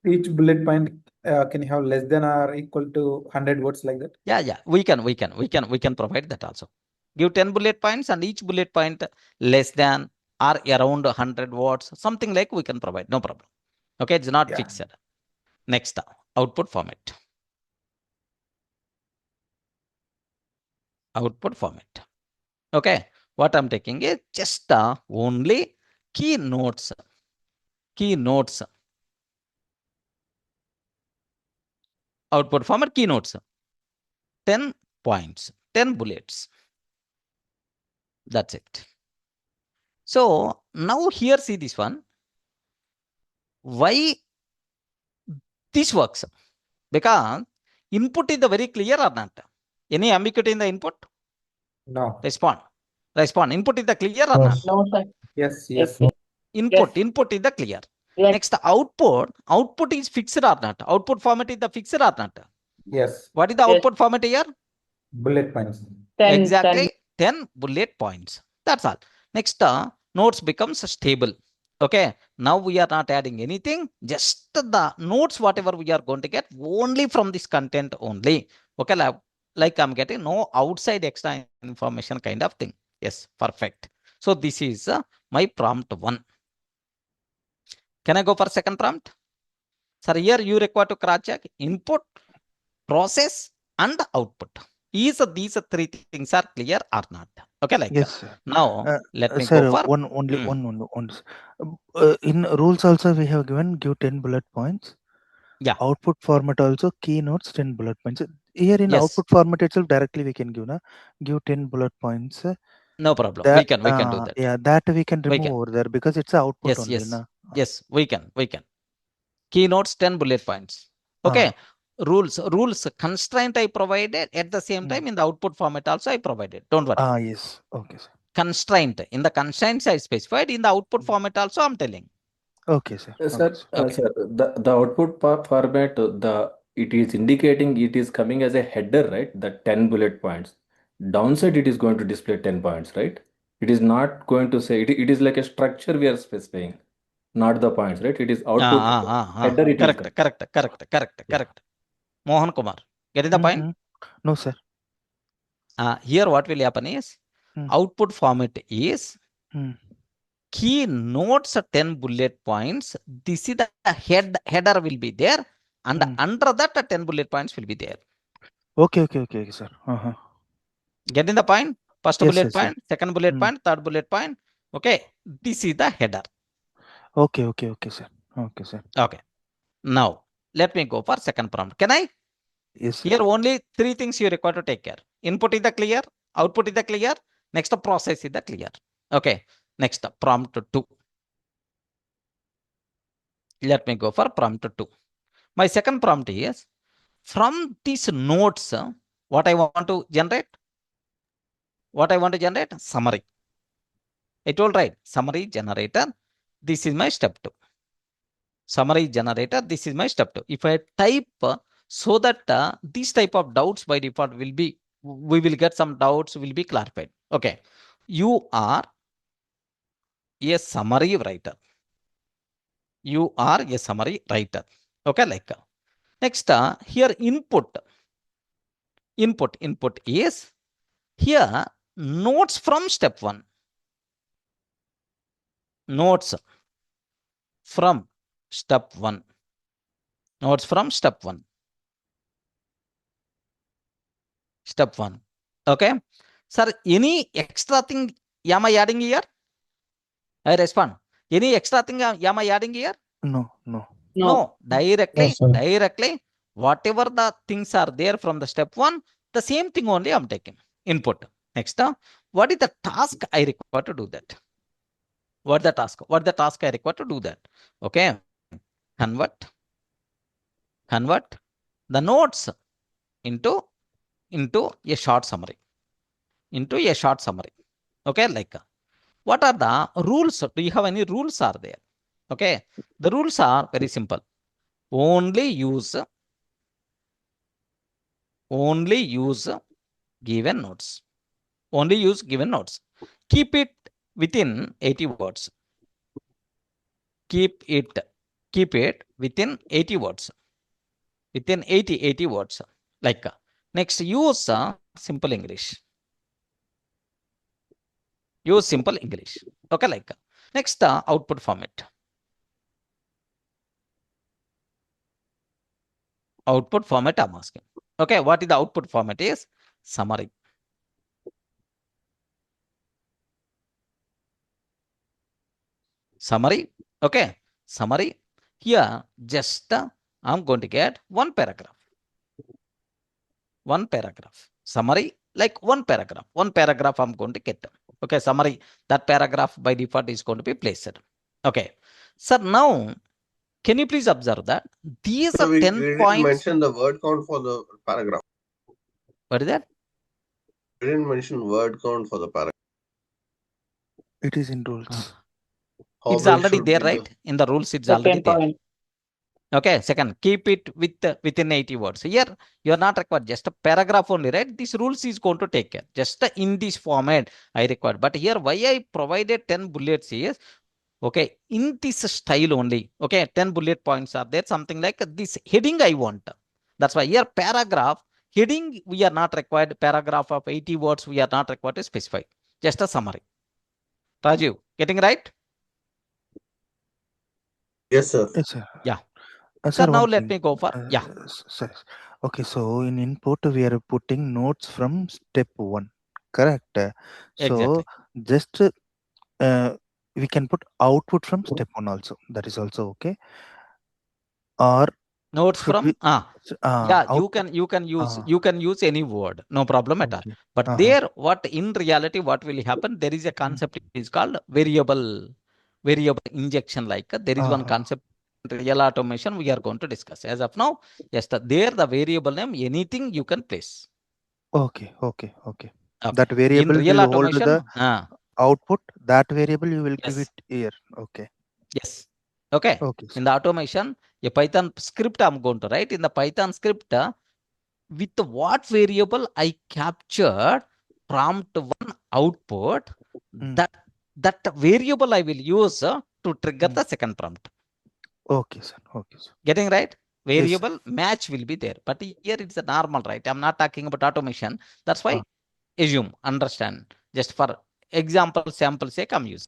Speaker 5: each bullet point can you have less than or equal to 100 words like that?
Speaker 1: Yeah. We can provide that also. Give 10 bullet points and each bullet point less than or around 100 words, something like we can provide. No problem. Okay, it's not fixed. Next, output format. Output format. Okay, what I'm taking is just only keynotes. Keynotes. Output format keynotes. 10 points, 10 bullets. That's it. So now here, see this one. Why this works? Because input is the very clear or not? Any ambiguity in the input?
Speaker 5: No.
Speaker 1: Respond. Input is the clear or not?
Speaker 6: No, sir.
Speaker 5: Yes.
Speaker 1: Input is the clear.
Speaker 6: Yes.
Speaker 1: Next, output is fixed or not? Output format is the fixed or not?
Speaker 5: Yes.
Speaker 1: What is the
Speaker 6: Yes.
Speaker 1: output format here?
Speaker 5: Bullet points.
Speaker 6: 10,
Speaker 1: Exactly 10 bullet points. That's all. Next, notes becomes stable. Okay, now we are not adding anything, just the notes whatever we are going to get only from this content only. Okay, like I'm getting no outside extra information kind of thing. Yes, perfect. So this is my prompt 1. Can I go for second prompt? Sir, here you require to cross check input, process and output. Is these 3 things are clear or not? Okay, like
Speaker 2: Yes, sir.
Speaker 1: now let me
Speaker 2: Sir,
Speaker 1: go for
Speaker 2: one. In rules also we have given give 10 bullet points.
Speaker 1: Yeah.
Speaker 2: Output format also keynotes 10 bullet points. Here in
Speaker 1: Yes.
Speaker 2: output format itself directly we can give 10 bullet points.
Speaker 1: No problem.
Speaker 2: That,
Speaker 1: we can do that.
Speaker 2: Yeah, that we can remove
Speaker 1: can.
Speaker 2: over there because it's a output
Speaker 1: Yes,
Speaker 2: only.
Speaker 1: yes.
Speaker 2: Na?
Speaker 1: Yes, we can. Keynotes 10 bullet points. Okay. Rules constraint I provided at the same time in the output format also I provided. Don't worry.
Speaker 2: Yes. Okay, sir.
Speaker 1: Constraint. In the constraints I specified, in the output format also I'm telling.
Speaker 2: Okay, sir.
Speaker 4: Sir,
Speaker 1: Okay.
Speaker 4: sir, the output format, it is indicating it is coming as a header, right? The 10 bullet points. Downside, it is going to display 10 points, right? It is not going to say, it is like a structure we are specifying, not the points, right? It is output header. It is
Speaker 1: Correct. Mohan Kumar, getting the point?
Speaker 2: No, sir.
Speaker 1: Here what will happen is output format is key notes 10 bullet points. This is the header will be there, and
Speaker 2: Mm.
Speaker 1: under that 10 bullet points will be there.
Speaker 2: Okay, sir.
Speaker 1: Getting the point? First
Speaker 2: Yes,
Speaker 1: bullet
Speaker 2: yes, yes.
Speaker 1: point, second bullet
Speaker 2: Mm.
Speaker 1: point, third bullet point. Okay, this is the header.
Speaker 2: Okay, sir. Okay, sir.
Speaker 1: Okay. Now let me go for second prompt. Can I?
Speaker 2: Yes, sir.
Speaker 1: Here only three things you require to take care. Input is the clear, output is the clear, next process is the clear. Okay. Next prompt 2. Let me go for prompt 2. My second prompt is from these notes, what I want to generate? What I want to generate? Summary. I told right, summary generator. This is my step 2. Summary generator, this is my step 2. If I type so that these type of doubts by default will be, we will get some doubts will be clarified. Okay. You are a summary writer. You are a summary writer. Okay, like next here input is here notes from step 1. Notes from step 1. Notes from step 1. Step 1. Okay. Sir, any extra thing am I adding here? I respond. Any extra thing am I adding here?
Speaker 2: No.
Speaker 1: No. Directly,
Speaker 5: No, sir.
Speaker 1: directly, whatever the things are there from the step 1, the same thing only I'm taking. Input. Next, what is the task I require to do that? What the task? What the task I require to do that? Okay. Convert the notes into a short summary. Okay, like what are the rules? Do you have any rules are there? Okay, the rules are very simple. Only use given notes. Only use given notes. Keep it within 80 words. Keep it within 80 words. Within 80 words. Like next, use simple English. Use simple English. Okay, like next output format. Output format I'm asking. Okay, what is the output format is? Summary. Summary. Okay, summary. Here, just I'm going to get one paragraph. One paragraph. Summary, like one paragraph. One paragraph I'm going to get. Okay, summary. That paragraph by default is going to be placed. Okay. Sir, now, can you please observe that? These
Speaker 3: So
Speaker 1: are
Speaker 3: we
Speaker 1: 10
Speaker 3: didn't
Speaker 1: points.
Speaker 3: mention the word count for the paragraph.
Speaker 1: What is that?
Speaker 3: We didn't mention word count for the paragraph.
Speaker 2: It is in rules.
Speaker 3: How
Speaker 1: It's
Speaker 3: big
Speaker 1: already
Speaker 3: should
Speaker 1: there,
Speaker 3: be
Speaker 1: right? In the rules, it's
Speaker 6: The
Speaker 1: already
Speaker 6: 10
Speaker 1: there.
Speaker 6: point.
Speaker 1: Okay, second, keep it within 80 words. Here, you are not required just a paragraph only, right? This rules is going to take care. Just in this format, I require. But here, why I provided 10 bullets is, okay, in this style only. Okay, 10 bullet points are there. Something like this heading I want. That's why here paragraph, heading we are not required. Paragraph of 80 words, we are not required to specify. Just a summary. Rajiv, getting right?
Speaker 3: Yes, sir.
Speaker 2: Yes, sir.
Speaker 1: Yeah.
Speaker 2: Sir,
Speaker 1: Sir, now
Speaker 2: one
Speaker 1: let
Speaker 2: thing.
Speaker 1: me go for, yeah.
Speaker 2: Sir. Okay, so in input we are putting notes from step 1. Correct. So
Speaker 1: Exactly.
Speaker 2: just we can put output from step 1 also. That is also okay. Or
Speaker 1: Notes
Speaker 2: should
Speaker 1: from
Speaker 2: we?
Speaker 1: yeah,
Speaker 2: Output.
Speaker 1: you can use any word, no problem at all.
Speaker 2: Okay.
Speaker 1: But there, what in reality, what will happen? There is a concept is called variable injection. Like there is one concept in real automation we are going to discuss. As of now, yes, there the variable name anything you can place.
Speaker 2: Okay.
Speaker 1: Okay.
Speaker 2: That
Speaker 1: In
Speaker 2: variable
Speaker 1: real
Speaker 2: will hold
Speaker 1: automation,
Speaker 2: the output. That variable you will give
Speaker 1: yes,
Speaker 2: it here. Okay.
Speaker 1: yes, okay.
Speaker 2: Okay.
Speaker 1: In the automation, a Python script I'm going to write. In the Python script, with what variable I captured prompt 1 output, that variable I will use to trigger the second prompt.
Speaker 2: Okay, sir.
Speaker 1: Getting right?
Speaker 2: Yes,
Speaker 1: Variable match will be there. But here it's a normal, right? I'm not talking about automation. That's why assume, understand. Just for example, sample sake, I'm using.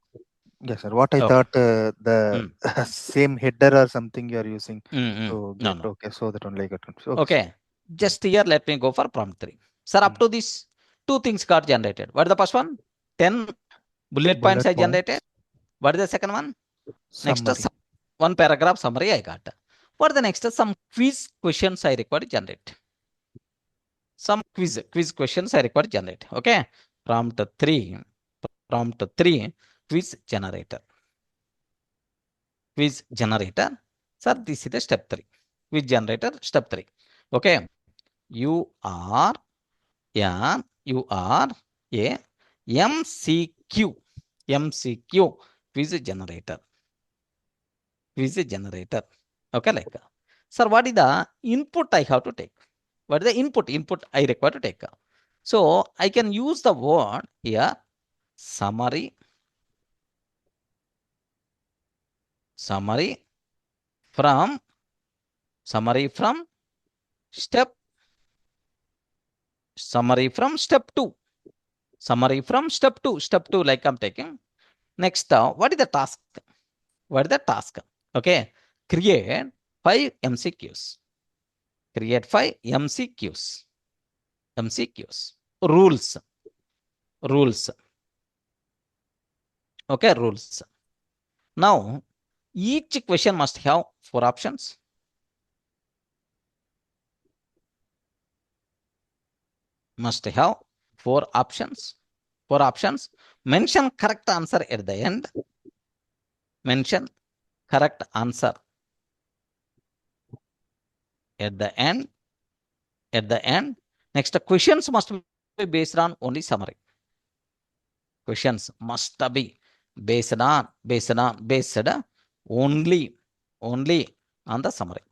Speaker 2: Yes, sir. What I
Speaker 1: Okay.
Speaker 2: thought the same header or something you are using to
Speaker 1: No,
Speaker 2: get.
Speaker 1: no.
Speaker 2: Okay, so that only I got confused. Okay.
Speaker 1: Okay. Just here, let me go for prompt 3. Sir, up to this, 2 things got generated. What is the first one? 10 bullet points I generated. What is the second one? Next,
Speaker 2: Summary.
Speaker 1: one paragraph summary I got. What is the next? Some quiz questions I require to generate. Some quiz questions I require to generate. Okay. Prompt 3, quiz generator. Quiz generator. Sir, this is the step 3. Quiz generator, step 3. Okay. You are a MCQ quiz generator. Okay, like, sir, what is the input I have to take? What is the input I require to take? So I can use the word here, summary from step 2. Step 2, like I'm taking. Next, what is the task? Okay, create 5 MCQs. Rules. Okay, rules. Now, each question must have 4 options. Mention correct answer at the end. At the end. Next, questions must be based on only summary. Questions must be based only on the summary.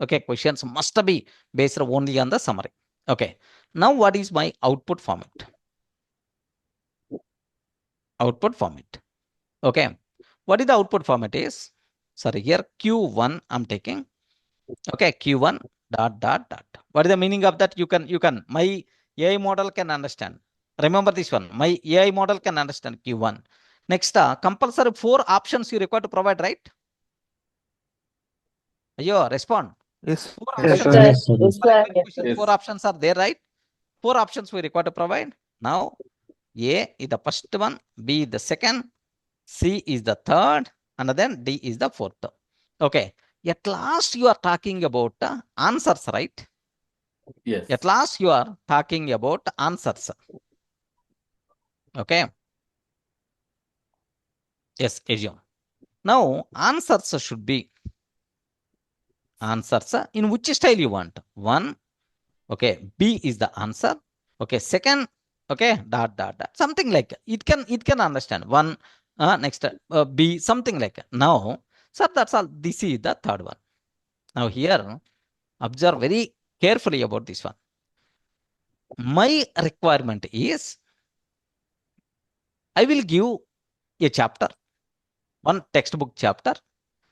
Speaker 1: Okay, questions must be based only on the summary. Okay, now what is my output format? Okay, what is the output format is? Sorry, here Q1 I'm taking. Okay, Q1 ... What is the meaning of that? You can my AI model can understand. Remember this one. My AI model can understand Q1. Next, compulsory 4 options you require to provide, right? Ayo, respond.
Speaker 2: Yes.
Speaker 1: 4
Speaker 2: Yes,
Speaker 1: options.
Speaker 2: sir.
Speaker 6: Yes, sir.
Speaker 4: Yes.
Speaker 1: 4 options are there, right? 4 options we require to provide. Now, A is the first one, B is the second, C is the third, and then D is the fourth. Okay. At last, you are talking about answers, right?
Speaker 4: Yes.
Speaker 1: At last, you are talking about answers. Okay. Yes, assume. Now, answers should be answers in which style you want. 1, okay, B is the answer. Okay, second, okay, ... something like it can understand. 1, next, B, something like now. So that's all. This is the third one. Now here, observe very carefully about this one. My requirement is I will give a chapter, one textbook chapter.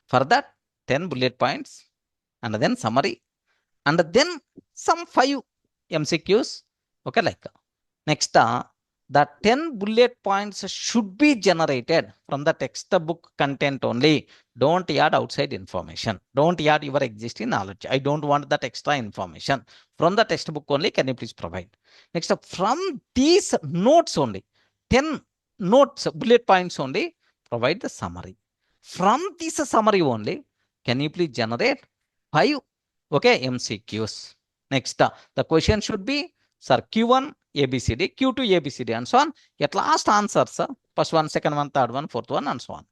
Speaker 1: For that, 10 bullet points, and then summary, and then some 5 MCQs. Okay, like next, the 10 bullet points should be generated from the textbook content only. Don't add outside information. Don't add your existing knowledge. I don't want that extra information. From the textbook only, can you please provide? Next, from these notes only, 10 notes, bullet points only, provide the summary. From this summary only, can you please generate 5, okay, MCQs? Next, the question should be, sir, Q1 ABCD, Q2 ABCD, and so on. At last answers, first one, second one, third one, fourth one, and so on.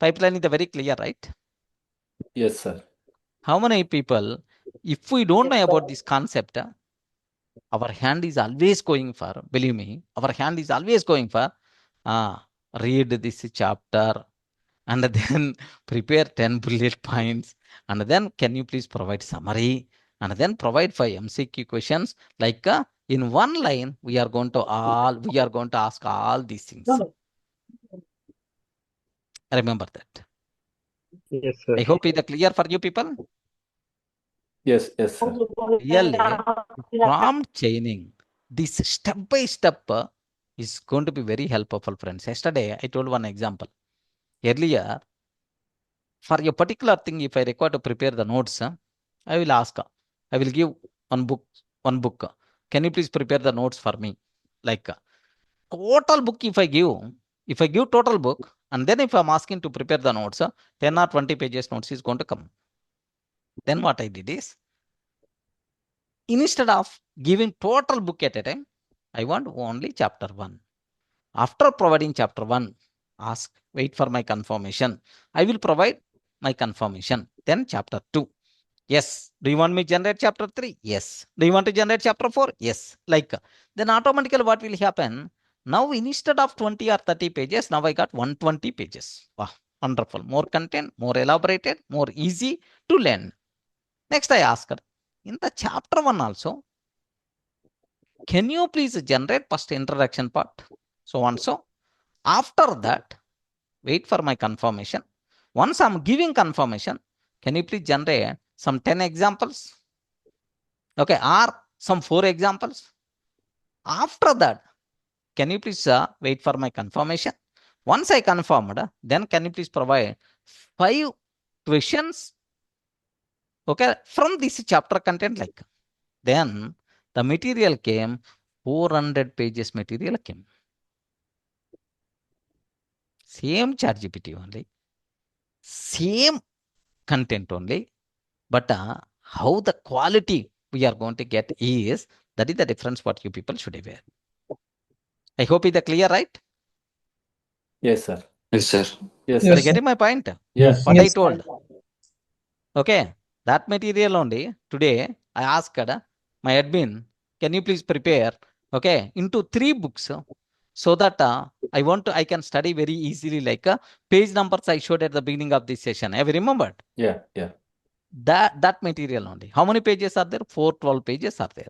Speaker 1: Pipeline is very clear, right?
Speaker 4: Yes, sir.
Speaker 1: How many people, if we don't know about this concept, our hand is always going for, believe me, our hand is always going for, read this chapter, and then prepare 10 bullet points, and then can you please provide summary, and then provide 5 MCQ questions. Like in one line, we are going to ask all these things. Remember that.
Speaker 3: Yes, sir.
Speaker 1: I hope it's clear for you people.
Speaker 4: Yes, sir.
Speaker 1: Really, prompt chaining, this step by step is going to be very helpful, friends. Yesterday, I told one example. Earlier, for a particular thing, if I require to prepare the notes, I will ask, I will give one book. Can you please prepare the notes for me? Like total book, if I give total book, and then if I'm asking to prepare the notes, 10 or 20 pages notes is going to come. Then what I did is, instead of giving total book at a time, I want only chapter 1. After providing chapter 1, wait for my confirmation. I will provide my confirmation. Then chapter 2. Yes. Do you want me to generate chapter 3? Yes. Do you want to generate chapter 4? Yes. Like, then automatically what will happen? Now, instead of 20 or 30 pages, now I got 120 pages. Wow, wonderful. More content, more elaborated, more easy to learn. Next, I asked, in the chapter 1 also, can you please generate first introduction part? So on so. After that, wait for my confirmation. Once I'm giving confirmation, can you please generate some 10 examples? Okay, or some 4 examples. After that, can you please wait for my confirmation? Once I confirmed, then can you please provide 5 questions? Okay, from this chapter content, like then the material came, 400 pages material came. Same ChatGPT only, same content only, but how the quality we are going to get is, that is the difference what you people should aware. I hope it's clear, right?
Speaker 4: Yes, sir.
Speaker 6: Yes, sir.
Speaker 4: Yes,
Speaker 1: Are
Speaker 4: sir.
Speaker 1: you getting my point?
Speaker 4: Yes.
Speaker 1: What I told. Okay, that material only today I asked my admin, can you please prepare, okay, into 3 books so that I can study very easily, like page numbers I showed at the beginning of this session. Have you remembered?
Speaker 4: Yeah.
Speaker 1: That material only. How many pages are there? 412 pages are there.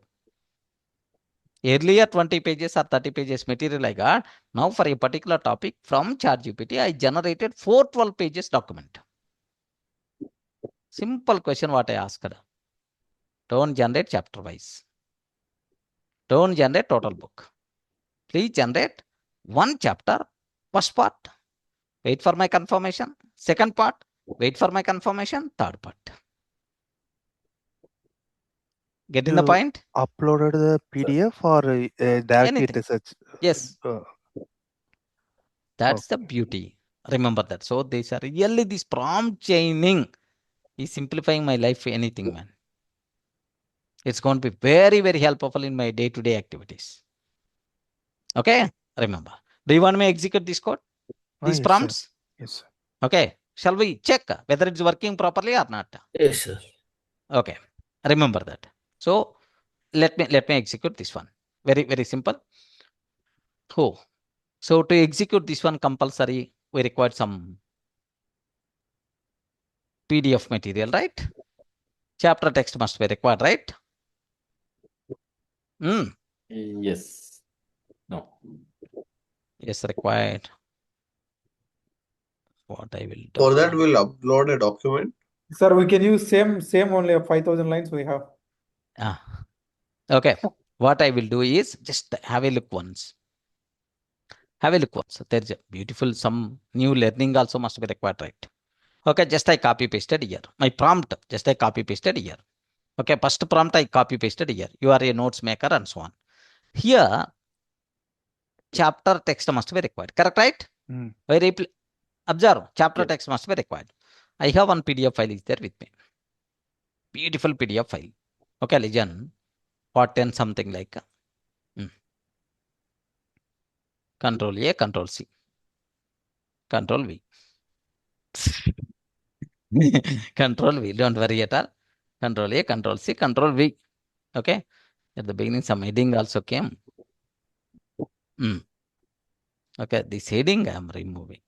Speaker 1: Earlier 20 pages or 30 pages material I got. Now for a particular topic from ChatGPT, I generated 412 pages document. Simple question what I asked. Don't generate chapter wise. Don't generate total book. Please generate 1 chapter, first part. Wait for my confirmation. Second part, wait for my confirmation. Third part. Getting the
Speaker 2: You
Speaker 1: point?
Speaker 2: uploaded the PDF or directly
Speaker 1: Anything.
Speaker 2: to search?
Speaker 1: Yes. That's the
Speaker 2: Okay.
Speaker 1: beauty. Remember that. So these are really, this prompt chaining is simplifying my life for anything, man. It's going to be very, very helpful in my day-to-day activities. Okay? Remember. Do you want me to execute this code? These
Speaker 2: Yes, sir.
Speaker 1: prompts?
Speaker 2: Yes, sir.
Speaker 1: Okay. Shall we check whether it's working properly or not?
Speaker 6: Yes, sir.
Speaker 1: Okay. Remember that. So let me execute this one. Very, very simple. Oh. So to execute this one compulsory, we require some PDF material, right? Chapter text must be required, right?
Speaker 4: Yes. No.
Speaker 1: Yes, required. What I will do.
Speaker 3: For that, we'll upload a document.
Speaker 5: Sir, we can use same only 5,000 lines we have.
Speaker 1: Okay. What I will do is just have a look once. Have a look once. There's a beautiful, some new learning also must be required, right? Okay, just I copy pasted here. My prompt, just I copy pasted here. Okay, first prompt I copy pasted here. You are a notes maker and so on. Here, chapter text must be required. Correct, right? Observe, chapter text must be required. I have one PDF file is there with me. Beautiful PDF file. Okay, listen. What 10 something like Control A, Control C, Control V. Control V, don't worry at all. Control A, Control C, Control V. Okay. At the beginning, some heading also came. Okay, this heading I am removing.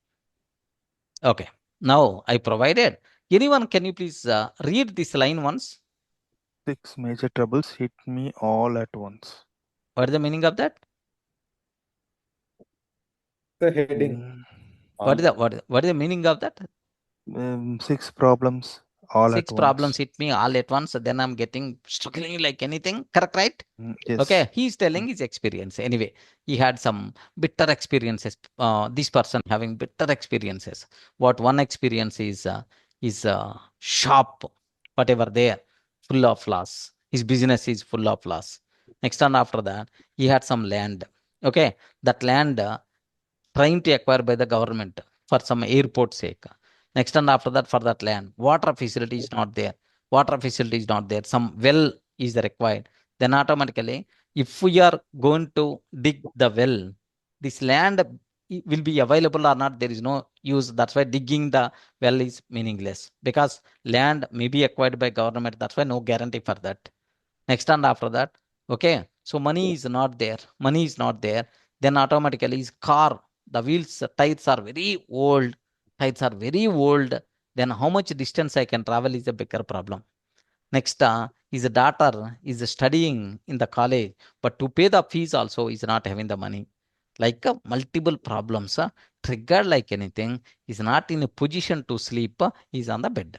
Speaker 1: Okay. Now I provided. Anyone, can you please read this line once?
Speaker 2: 6 major troubles hit me all at once.
Speaker 1: What is the meaning of that?
Speaker 5: The heading.
Speaker 1: What is the meaning of that?
Speaker 2: 6 problems all at
Speaker 1: Six problems
Speaker 2: once.
Speaker 1: hit me all at once. Then I'm getting struggling like anything. Correct, right?
Speaker 2: Yes.
Speaker 1: Okay, he's telling his experience. Anyway, he had some bitter experiences. This person having bitter experiences. What one experience is shop, whatever there, full of loss. His business is full of loss. Next and after that, he had some land. Okay, that land trying to acquire by the government for some airport sake. Next and after that, for that land, water facility is not there. Water facility is not there. Some well is required. Then automatically, if we are going to dig the well, this land will be available or not, there is no use. That's why digging the well is meaningless, because land may be acquired by government. That's why no guarantee for that. Next and after that, okay, so money is not there. Money is not there. Then automatically his car, the wheels, tires are very old. Tires are very old. Then how much distance I can travel is a bigger problem. Next, his daughter is studying in the college, but to pay the fees also is not having the money. Like multiple problems triggered like anything. Is not in a position to sleep. Is on the bed.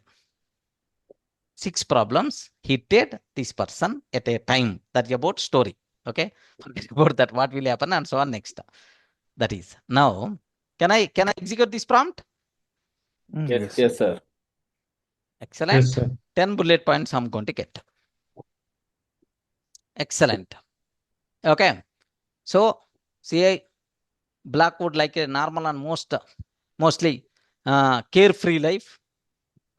Speaker 1: 6 problems hit this person at a time. That's about story. Okay, forget about that. What will happen and so on next. That is now. Can I execute this prompt?
Speaker 4: Yes, yes, sir.
Speaker 1: Excellent.
Speaker 6: Yes, sir.
Speaker 1: 10 bullet points I'm going to get. Excellent. Okay, so see, Blackwood like a normal and mostly carefree life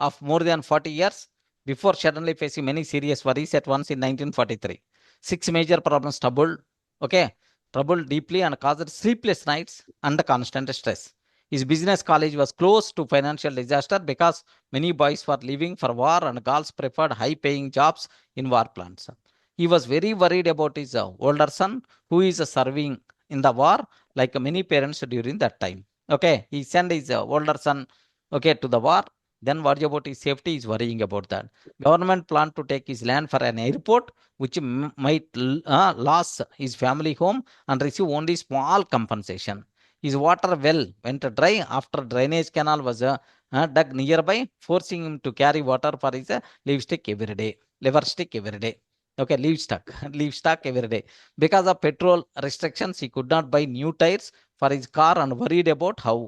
Speaker 1: of more than 40 years before suddenly facing many serious worries at once in 1943. 6 major problems troubled, okay, troubled deeply and caused sleepless nights and constant stress. His business college was close to financial disaster because many boys were leaving for war and girls preferred high-paying jobs in war plants. He was very worried about his older son who is serving in the war, like many parents during that time. Okay, he sent his older son, okay, to the war. Then what about his safety is worrying about that. Government planned to take his land for an airport, which might lose his family home and receive only small compensation. His water well went dry after drainage canal was dug nearby, forcing him to carry water for his livestock every day. Livestock every day. Okay, livestock every day. Because of petrol restrictions, he could not buy new tires for his car and worried about how.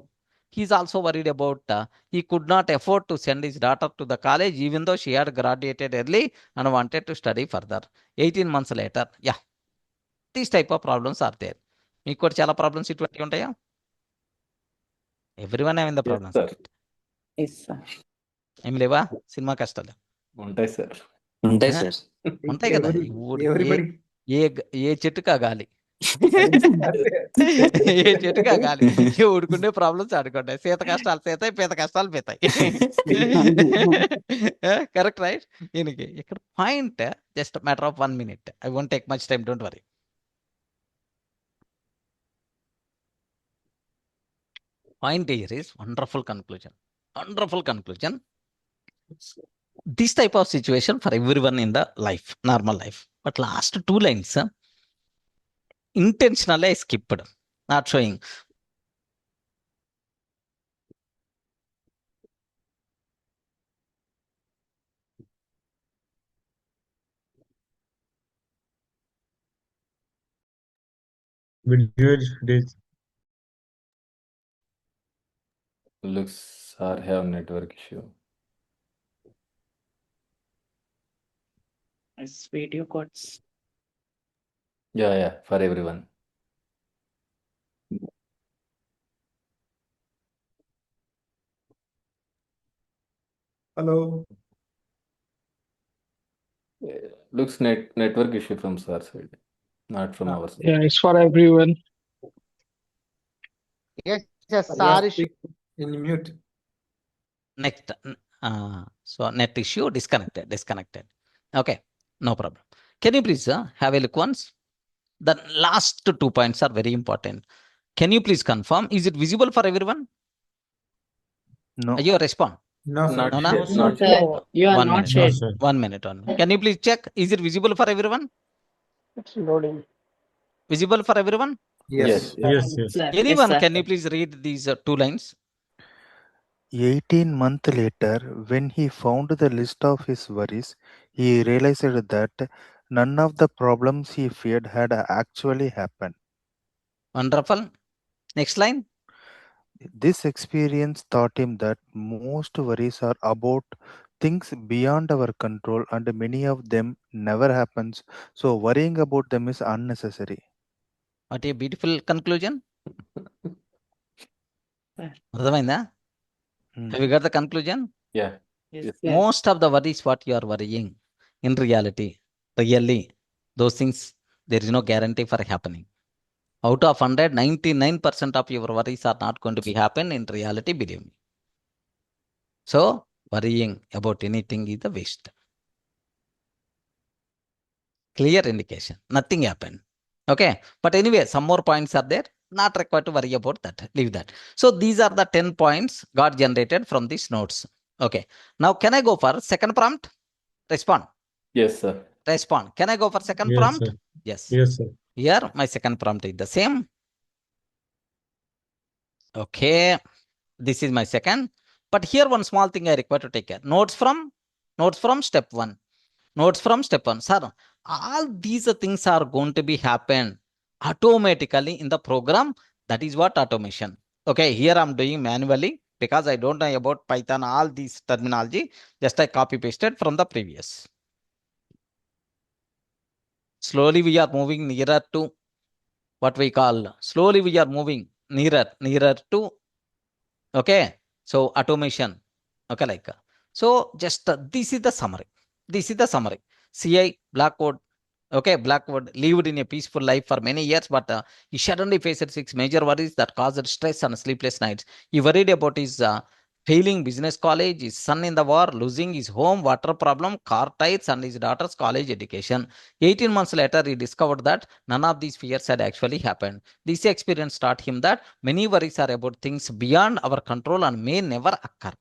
Speaker 1: He's also worried about he could not afford to send his daughter to the college, even though she had graduated early and wanted to study further. 18 months later, yeah, these type of problems are there. మీకు కూడా చాలా problems ఇటువంటి ఉంటాయా? Everyone having the
Speaker 4: Yes,
Speaker 1: problems.
Speaker 4: sir.
Speaker 7: Yes, sir.
Speaker 1: ఏం లేవా cinema కష్టాలు?
Speaker 4: ఉంటాయి sir.
Speaker 7: ఉంటాయి
Speaker 1: Yeah.
Speaker 7: సార్.
Speaker 1: ఉంటాయి కదా.
Speaker 5: Everybody.
Speaker 1: ఏ చెట్టుకా గాలి, ఏ చెట్టుకా గాలి, ఊడుకుండే ప్రాబ్లమ్స్ ఆడుకుంటాయి. సీత కష్టాలు సీతాయి, పీత కష్టాలు పీతాయి. Correct right? దీనికి ఇక్కడ point just matter of 1 minute. I won't take much time, don't worry. Point here is wonderful conclusion. Wonderful conclusion. This type of situation for everyone in the life, normal life. But last 2 lines, intentionally I skipped, not showing.
Speaker 6: Video days.
Speaker 4: Looks are have network issue.
Speaker 7: It's video codes.
Speaker 4: Yeah, for everyone.
Speaker 5: Hello.
Speaker 4: Looks network issue from sir side, not from our side.
Speaker 8: Yeah, it's for everyone.
Speaker 9: Yes,
Speaker 5: Yeah,
Speaker 9: sorry.
Speaker 5: speak in mute.
Speaker 1: Next, so net issue disconnected. Okay, no problem. Can you please have a look once? The last 2 points are very important. Can you please confirm? Is it visible for everyone?
Speaker 2: No.
Speaker 1: You respond.
Speaker 5: No, sir.
Speaker 4: Not
Speaker 1: No, no.
Speaker 4: yet,
Speaker 7: No,
Speaker 4: not
Speaker 7: sir.
Speaker 4: yet.
Speaker 7: You are
Speaker 1: 1
Speaker 7: not
Speaker 1: minute.
Speaker 6: No,
Speaker 7: shared.
Speaker 6: sir.
Speaker 1: 1 minute. Can you please check? Is it visible for everyone?
Speaker 8: It's loading.
Speaker 1: Visible for everyone?
Speaker 5: Yes.
Speaker 4: Yes, yes.
Speaker 6: Yes, yes.
Speaker 7: Sir. Yes,
Speaker 1: Anyone,
Speaker 7: sir.
Speaker 1: can you please read these 2 lines?
Speaker 2: 18 months later, when he found the list of his worries, he realized that none of the problems he feared had actually happened.
Speaker 1: Wonderful. Next line.
Speaker 2: This experience taught him that most worries are about things beyond our control and many of them never happens. So worrying about them is unnecessary.
Speaker 1: What a beautiful conclusion.
Speaker 7: Sir.
Speaker 1: అర్థమైందా?
Speaker 2: Hmm.
Speaker 1: Have you got the conclusion?
Speaker 4: Yeah.
Speaker 7: Yes,
Speaker 4: Yes.
Speaker 7: sir.
Speaker 1: Most of the worries what you are worrying, in reality, really, those things, there is no guarantee for happening. Out of 100, 99% of your worries are not going to be happen in reality, believe me. So, worrying about anything is a waste. Clear indication. Nothing happened. Okay. But anyway, some more points are there. Not required to worry about that. Leave that. So these are the 10 points got generated from these notes. Okay. Now, can I go for second prompt? Respond.
Speaker 4: Yes, sir.
Speaker 1: Respond. Can I go for second
Speaker 6: Yes,
Speaker 1: prompt?
Speaker 6: sir.
Speaker 1: Yes.
Speaker 6: Yes, sir.
Speaker 1: Here, my second prompt is the same. Okay. This is my second. But here, one small thing I require to take care. Notes from step 1. Notes from step 1. Sir, all these things are going to be happen automatically in the program. That is what automation. Okay, here I'm doing manually because I don't know about Python, all these terminology. Just I copy pasted from the previous. Slowly we are moving nearer to what we call, slowly we are moving nearer to, okay, so automation. Okay, like, so just this is the summary. This is the summary. CI Blackwood. Okay, Blackwood lived in a peaceful life for many years, but he suddenly faced 6 major worries that caused stress and sleepless nights. He worried about his failing business college, his son in the war, losing his home, water problem, car tires, and his daughter's college education. 18 months later, he discovered that none of these fears had actually happened. This experience taught him that many worries are about things beyond our control and may never occur.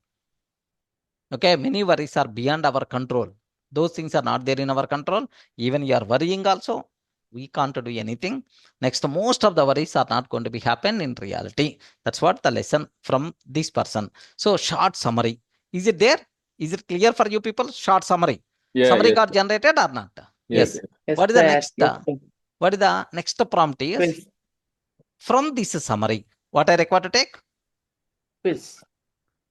Speaker 1: Okay, many worries are beyond our control. Those things are not there in our control. Even you are worrying also, we can't do anything. Next, most of the worries are not going to be happen in reality. That's what the lesson from this person. So, short summary. Is it there? Is it clear for you people? Short summary.
Speaker 4: Yeah,
Speaker 1: Summary
Speaker 4: yes,
Speaker 1: got
Speaker 4: sir.
Speaker 1: generated or not?
Speaker 4: Yes,
Speaker 1: Yes.
Speaker 7: Yes,
Speaker 1: What is the
Speaker 7: sir.
Speaker 1: next?
Speaker 7: Yes, sir.
Speaker 1: What is the next prompt is?
Speaker 7: Quiz.
Speaker 1: From this summary, what I require to take?
Speaker 7: Quiz.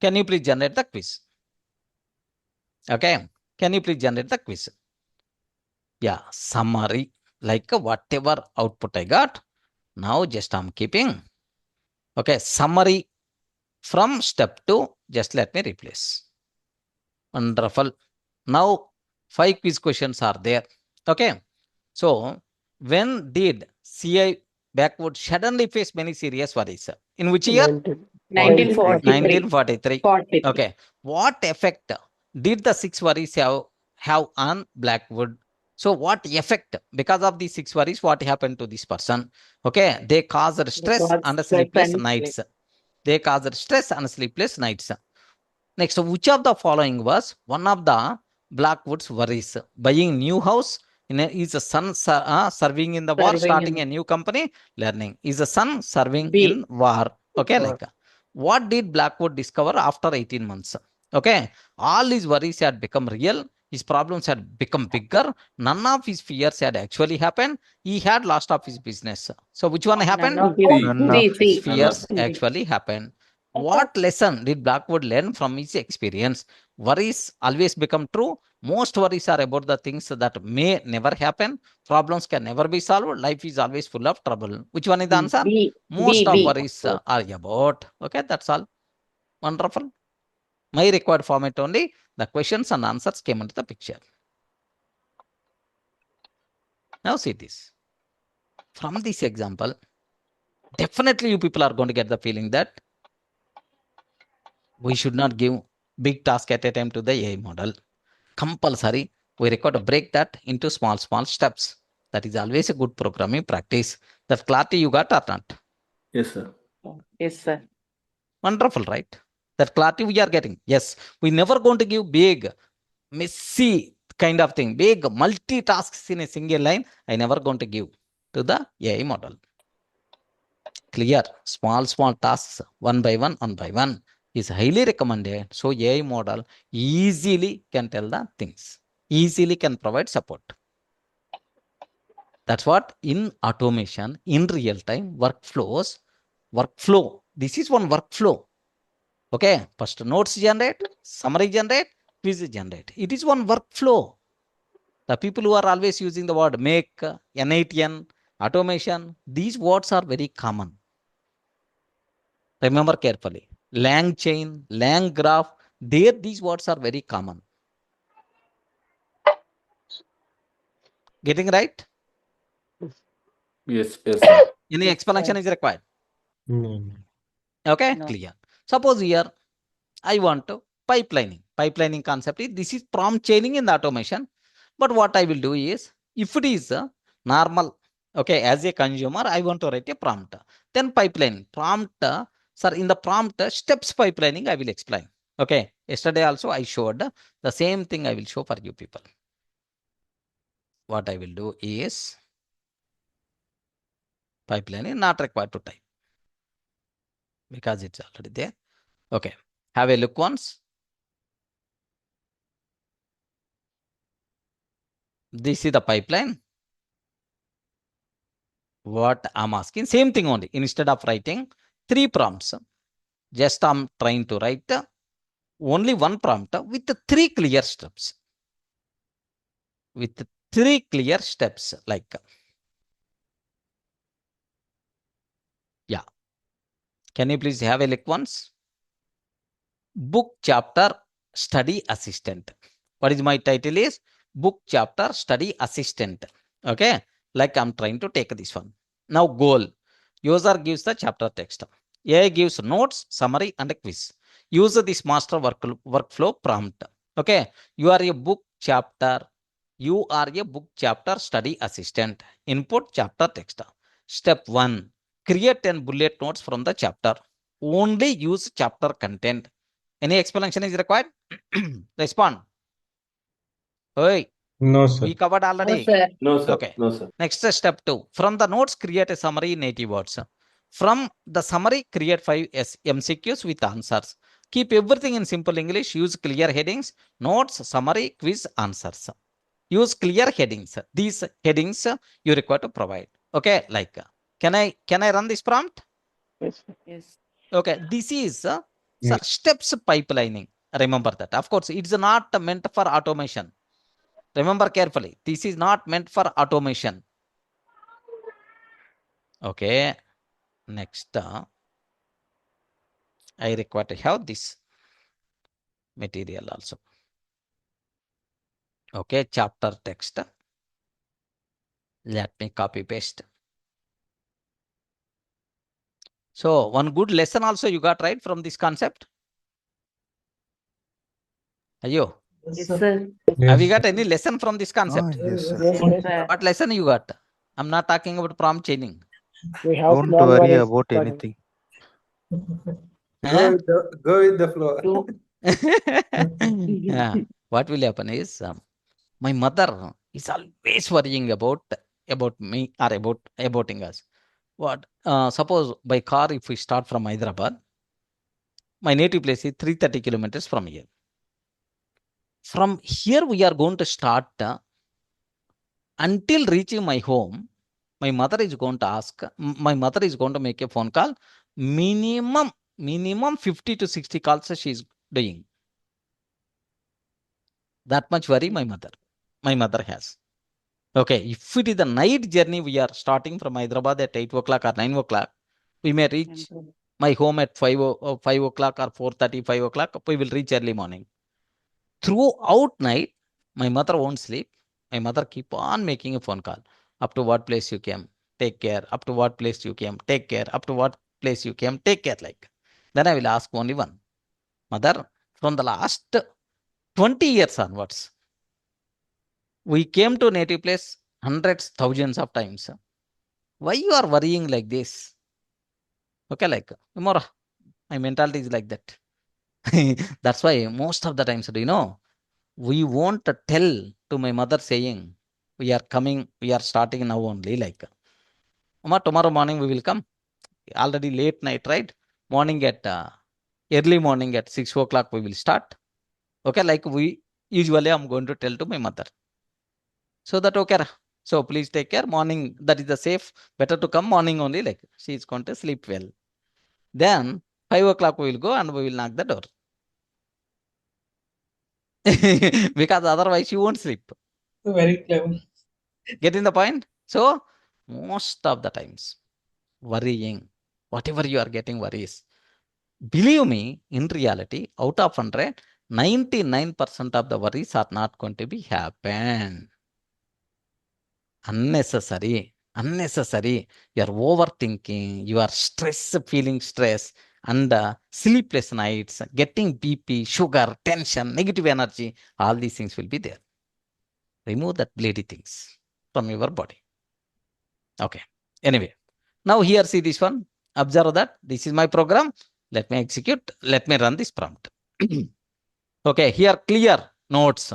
Speaker 1: Can you please generate the quiz? Okay. Can you please generate the quiz? Yeah, summary, like whatever output I got. Now just I'm keeping. Okay, summary from step 2. Just let me replace. Wonderful. Now 5 quiz questions are there. Okay. So when did CI backward suddenly face many serious worries? In which year?
Speaker 7: 1943.
Speaker 1: 1943.
Speaker 7: 43.
Speaker 1: Okay. What effect did the 6 worries have on Blackwood? So what effect, because of these 6 worries, what happened to this person? Okay. They caused stress and sleepless nights. They caused stress and sleepless nights. Next, which of the following was one of the Blackwood's worries? Buying new house, is the son serving in the war,
Speaker 7: Serving
Speaker 1: starting
Speaker 7: in-
Speaker 1: a new company, learning. Is the son serving
Speaker 7: B.
Speaker 1: in war? Okay,
Speaker 7: War.
Speaker 1: like what did Blackwood discover after 18 months? Okay, all his worries had become real. His problems had become bigger. None of his fears had actually happened. He had lost of his business. So which one happened?
Speaker 7: None of these.
Speaker 4: C.
Speaker 2: None
Speaker 7: C,
Speaker 2: of
Speaker 7: C.
Speaker 1: His
Speaker 2: his
Speaker 1: fears
Speaker 7: C.
Speaker 1: actually happened. What lesson did Blackwood learn from his experience? Worries always become true. Most worries are about the things that may never happen. Problems can never be solved. Life is always full of trouble. Which one is the answer?
Speaker 7: B.
Speaker 1: Most
Speaker 7: B.
Speaker 1: of
Speaker 7: B.
Speaker 1: worries are about. Okay, that's all. Wonderful. My required format only. The questions and answers came into the picture. Now see this. From this example, definitely you people are going to get the feeling that we should not give big task at a time to the AI model. Compulsory, we require to break that into small steps. That is always a good programming practice. That clarity you got or not?
Speaker 4: Yes, sir.
Speaker 7: Yes, sir.
Speaker 1: Wonderful, right? That clarity we are getting. Yes, we never going to give big, messy kind of thing, big multitasks in a single line. I never going to give to the AI model. Clear, small tasks, one by one. is highly recommended. So AI model easily can tell the things, easily can provide support. That's what in automation, in real time workflows, workflow. This is one workflow. Okay, first notes generate, summary generate, quiz generate. It is one workflow. The people who are always using the word make, N8N, automation, these words are very common. Remember carefully. Lang chain, Lang graph, there these words are very common. Getting right?
Speaker 4: Yes, yes, sir.
Speaker 1: Any
Speaker 7: Yes,
Speaker 1: explanation
Speaker 7: sir.
Speaker 1: is required?
Speaker 6: No.
Speaker 1: Okay,
Speaker 7: No.
Speaker 1: clear. Suppose here I want to pipelining. Pipelining concept is this is prompt chaining in the automation. But what I will do is, if it is normal, okay, as a consumer, I want to write a prompt. Then pipeline prompt, sir, in the prompt steps pipelining, I will explain. Okay, yesterday also I showed the same thing I will show for you people. What I will do is pipelining not required to type because it's already there. Okay, have a look once. This is the pipeline. What I'm asking, same thing only. Instead of writing 3 prompts, just I'm trying to write only one prompt with 3 clear steps. With 3 clear steps, like, yeah. Can you please have a look once? Book chapter study assistant. What is my title is? Book chapter study assistant. Okay, like I'm trying to take this one. Now goal. User gives the chapter text. AI gives notes, summary, and a quiz. Use this master workflow prompt. Okay, you are a book chapter. You are a book chapter study assistant. Input chapter text. Step 1. Create 10 bullet notes from the chapter. Only use chapter content. Any explanation is required? Respond. Oi,
Speaker 6: No, sir.
Speaker 1: we covered
Speaker 7: No,
Speaker 1: already.
Speaker 7: sir.
Speaker 4: No, sir.
Speaker 1: Okay.
Speaker 4: No, sir.
Speaker 1: Next step 2. From the notes, create a summary in 80 words. From the summary, create 5 MCQs with answers. Keep everything in simple English. Use clear headings. Notes, summary, quiz, answers. Use clear headings. These headings you require to provide. Okay, like, can I run this prompt?
Speaker 8: Yes.
Speaker 7: Yes.
Speaker 1: Okay, this is
Speaker 6: Yes.
Speaker 1: steps pipelining. Remember that. Of course, it's not meant for automation. Remember carefully. This is not meant for automation. Okay. Next, I require to have this material also. Okay, chapter text. Let me copy paste. So one good lesson also you got right from this concept. Ayo,
Speaker 7: Yes, sir.
Speaker 1: have you
Speaker 6: Yes,
Speaker 1: got
Speaker 6: sir.
Speaker 1: any lesson from this concept?
Speaker 2: Yes, sir.
Speaker 8: Yes,
Speaker 7: Yes,
Speaker 8: sir.
Speaker 7: sir.
Speaker 1: What lesson you got? I'm not talking about prompt chaining.
Speaker 8: We have
Speaker 2: Don't
Speaker 8: small
Speaker 2: worry
Speaker 8: variance
Speaker 2: about
Speaker 8: plugin.
Speaker 2: anything.
Speaker 1: Huh?
Speaker 5: Go with the flow.
Speaker 7: Two.
Speaker 1: Yeah. What will happen is my mother is always worrying about me or abouting us. What? Suppose by car, if we start from Hyderabad, my native place is 330 kilometers from here. From here, we are going to start until reaching my home. My mother is going to ask. My mother is going to make a phone call. Minimum 50 to 60 calls she is doing. That much worry my mother has. Okay, if it is a night journey, we are starting from Hyderabad at 8 o'clock or 9 o'clock. We may reach my home at 5 o'clock or 4:30, 5 o'clock. We will reach early morning. Throughout night, my mother won't sleep. My mother keep on making a phone call. Up to what place you came? Take care. Up to what place you came? Take care. Up to what place you came? Take care. Like, then I will ask only one. Mother, from the last 20 years onwards, we came to native place hundreds, thousands of times. Why you are worrying like this? Okay, like, more, my mentality is like that. That's why most of the times, we won't tell to my mother saying, we are coming, we are starting now only, like, Mama, tomorrow morning we will come. Already late night, right? Morning at early morning at 6 o'clock we will start. Okay, like we usually I'm going to tell to my mother. So that okay. So please take care. Morning, that is the safe. Better to come morning only. Like she is going to sleep well. Then 5 o'clock we will go and we will knock the door. Because otherwise she won't sleep.
Speaker 6: Very clever.
Speaker 1: Getting the point? So most of the times worrying, whatever you are getting worries. Believe me, in reality, out of 100, 99% of the worries are not going to be happen. Unnecessary. You are overthinking, you are feeling stress, and sleepless nights, getting BP, sugar, tension, negative energy, all these things will be there. Remove that bleedy things from your body. Okay. Anyway, now here see this one. Observe that this is my program. Let me execute. Let me run this prompt. Okay, here clear notes.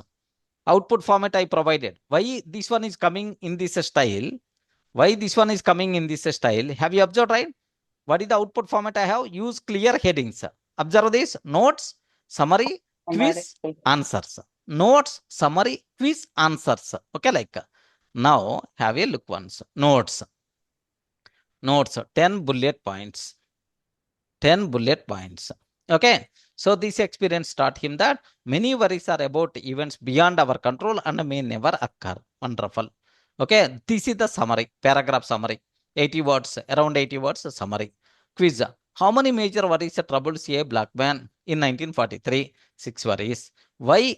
Speaker 1: Output format I provided. Why this one is coming in this style? Why this one is coming in this style? Have you observed, right? What is the output format I have? Use clear headings. Observe this. Notes, summary, quiz, answers. Notes, summary, quiz, answers. Okay, like now have a look once. Notes. 10 bullet points. 10 bullet points. Okay. So this experience taught him that many worries are about events beyond our control and may never occur. Wonderful. Okay. This is the summary, paragraph summary. 80 words, around 80 words summary. Quiz. How many major worries troubled a black man in 1943? 6 worries. Why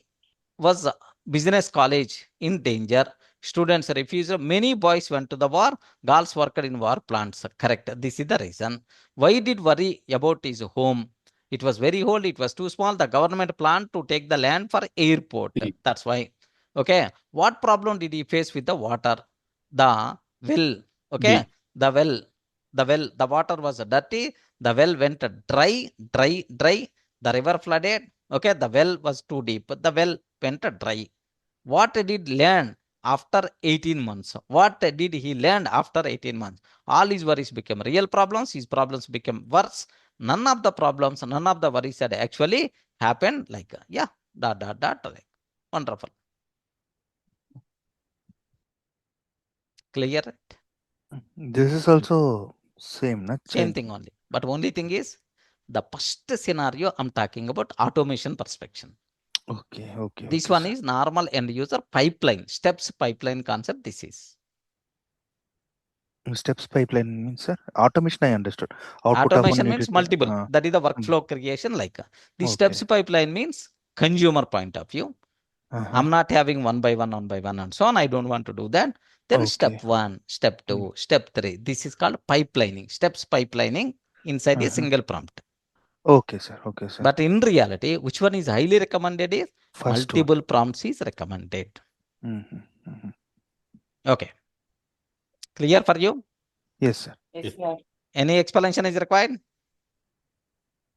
Speaker 1: was business college in danger? Students refused. Many boys went to the war. Girls worked in war plants. Correct. This is the reason. Why did worry about his home? It was very old. It was too small. The government planned to take the land for airport. That's why. Okay. What problem did he face with the water? The well. Okay. The well. The water was dirty. The well went dry. The river flooded. Okay. The well was too deep. The well went dry. What did learn after 18 months? What did he learn after 18 months? All his worries became real problems. His problems became worse. None of the problems, none of the worries had actually happened. Like, yeah, like, wonderful. Clear?
Speaker 2: This is also same, not
Speaker 1: Same thing only. But only thing is, the first scenario I'm talking about automation perspective.
Speaker 2: Okay.
Speaker 1: This one is normal end user pipeline, steps pipeline concept. This is.
Speaker 2: Steps pipeline means, sir? Automation I understood.
Speaker 1: Automation means multiple. That is the workflow creation. Like the steps pipeline means consumer point of view. I'm not having one by one and so on. I don't want to do that. Then step 1, step 2, step 3. This is called pipelining. Steps pipelining inside a single prompt.
Speaker 2: Okay, sir.
Speaker 1: But in reality, which one is highly recommended is
Speaker 2: First
Speaker 1: multiple prompts is recommended. Okay. Clear for you?
Speaker 2: Yes, sir.
Speaker 7: Yes, sir.
Speaker 1: Any explanation is required?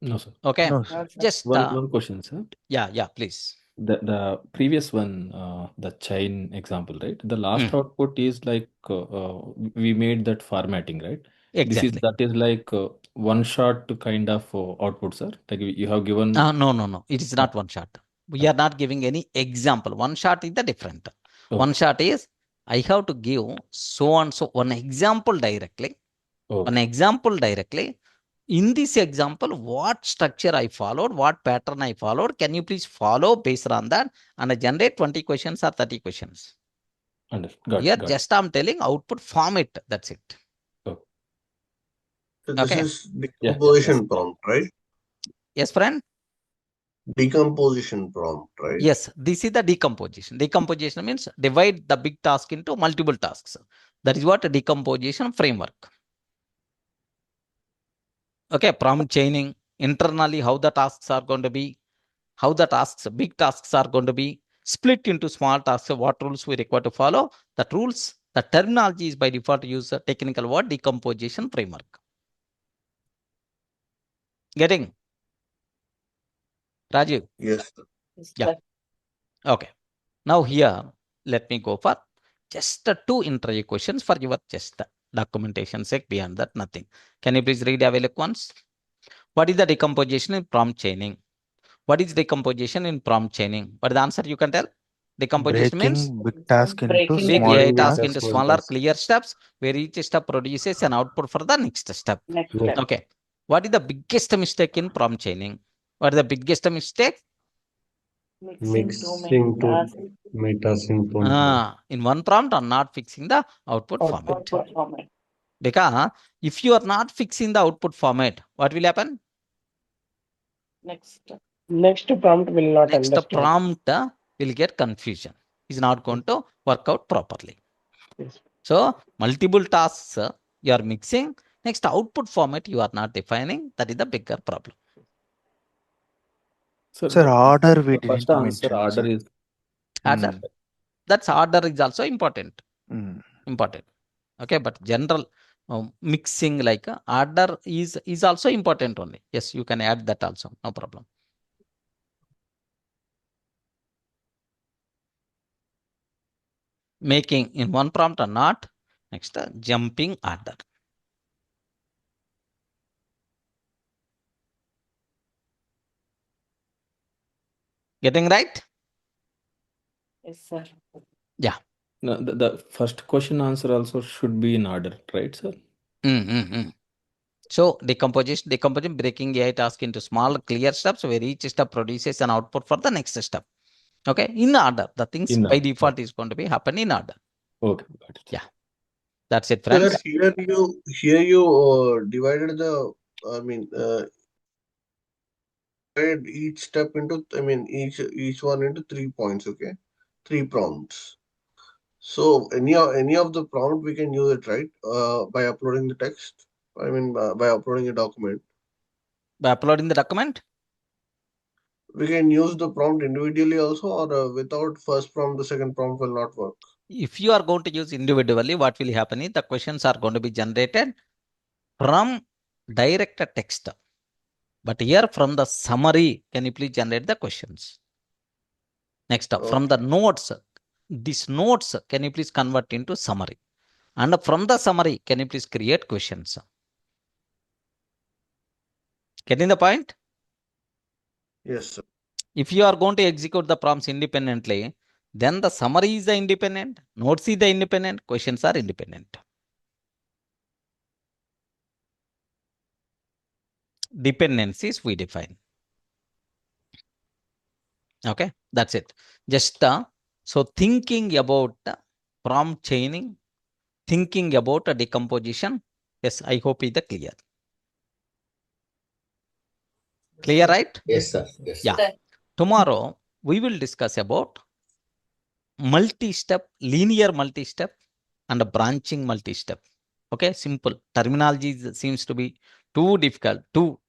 Speaker 4: No, sir.
Speaker 1: Okay.
Speaker 2: No, sir.
Speaker 1: Just
Speaker 4: One question, sir.
Speaker 1: Yeah, please.
Speaker 4: The previous one, the chain example, right? The last output is like we made that formatting, right?
Speaker 1: Exactly.
Speaker 4: That is like one shot kind of output, sir. Like you have given.
Speaker 1: No. It is not one shot. We are not giving any example. One shot is the different. One shot is I have to give so and so one example directly. One example directly. In this example, what structure I followed, what pattern I followed, can you please follow based on that and generate 20 questions or 30 questions?
Speaker 4: Understood.
Speaker 1: Here, just I'm telling output format. That's it.
Speaker 3: So this
Speaker 1: Okay.
Speaker 3: is decomposition prompt, right?
Speaker 1: Yes, friend?
Speaker 3: Decomposition prompt, right?
Speaker 1: Yes, this is the decomposition. Decomposition means divide the big task into multiple tasks. That is what a decomposition framework. Okay, prompt chaining, internally how the tasks are going to be, how the tasks, big tasks are going to be split into small tasks, what rules we require to follow. The rules, the terminology is by default use a technical word decomposition framework. Getting? Rajiv?
Speaker 3: Yes.
Speaker 1: Yeah. Okay. Now here, let me go for just 2 interview questions for your just documentation sake. Beyond that, nothing. Can you please read available once? What is the decomposition in prompt chaining? What is decomposition in prompt chaining? What is the answer you can tell? Decomposition means
Speaker 2: Breaking big task into
Speaker 7: Breaking
Speaker 1: big
Speaker 2: small
Speaker 1: AI
Speaker 6: Breaking big
Speaker 1: task
Speaker 2: tasks.
Speaker 1: into
Speaker 6: small
Speaker 1: smaller
Speaker 6: tasks.
Speaker 1: clear steps where each step produces an output for the next step.
Speaker 7: next
Speaker 6: Yeah.
Speaker 7: step.
Speaker 1: Okay. What is the biggest mistake in prompt chaining? What is the biggest mistake?
Speaker 7: Mixing too many tasks.
Speaker 6: Metas in point.
Speaker 1: In one prompt or not fixing the output format.
Speaker 7: Output format.
Speaker 1: Because if you are not fixing the output format, what will happen?
Speaker 7: Next step.
Speaker 8: Next prompt will not
Speaker 1: Next
Speaker 8: understand.
Speaker 1: prompt will get confusion. It's not going to work out properly.
Speaker 8: Yes.
Speaker 1: So multiple tasks you are mixing. Next output format you are not defining. That is the bigger problem.
Speaker 2: Sir, order we
Speaker 4: the first
Speaker 2: didn't
Speaker 4: answer
Speaker 2: mention.
Speaker 4: order
Speaker 2: Sir.
Speaker 4: is
Speaker 1: Order. That's order is also important.
Speaker 2: Mm.
Speaker 1: Important. Okay, but general mixing like order is also important only. Yes, you can add that also. No problem. Making in one prompt or not. Next, jumping order. Getting right?
Speaker 7: Yes, sir.
Speaker 4: no, the first question answer also should be in order, right, sir?
Speaker 1: So decomposition, breaking AI task into small clear steps where each step produces an output for the next step. Okay, in order. The things
Speaker 4: In
Speaker 1: by
Speaker 4: order.
Speaker 1: default is going to be happen in order.
Speaker 4: Okay, got it.
Speaker 1: Yeah. That's it,
Speaker 3: Sir,
Speaker 1: friends.
Speaker 3: here you divided the, I mean, divided each step into, I mean, each one into 3 points, okay? 3 prompts. So any of the prompt we can use it, right? By uploading the text. I mean, by uploading a document.
Speaker 1: By uploading the document,
Speaker 3: We can use the prompt individually also, or without first prompt, the second prompt will not work.
Speaker 1: if you are going to use individually, what will happen is the questions are going to be generated from direct text. But here from the summary, can you please generate the questions? Next, from the notes, these notes, can you please convert into summary? And from the summary, can you please create questions? Getting the point?
Speaker 3: Yes, sir.
Speaker 1: If you are going to execute the prompts independently, then the summary is the independent, notes is the independent, questions are independent. Dependencies we define. Okay, that's it. Just so thinking about prompt chaining, thinking about a decomposition. Yes, I hope it's clear. Clear, right?
Speaker 9: Yes, sir. Yes,
Speaker 1: Yeah.
Speaker 7: Sir.
Speaker 1: Tomorrow we will discuss about multi-step, linear multi-step and a branching multi-step. Okay, simple. Terminology seems to be too difficult, too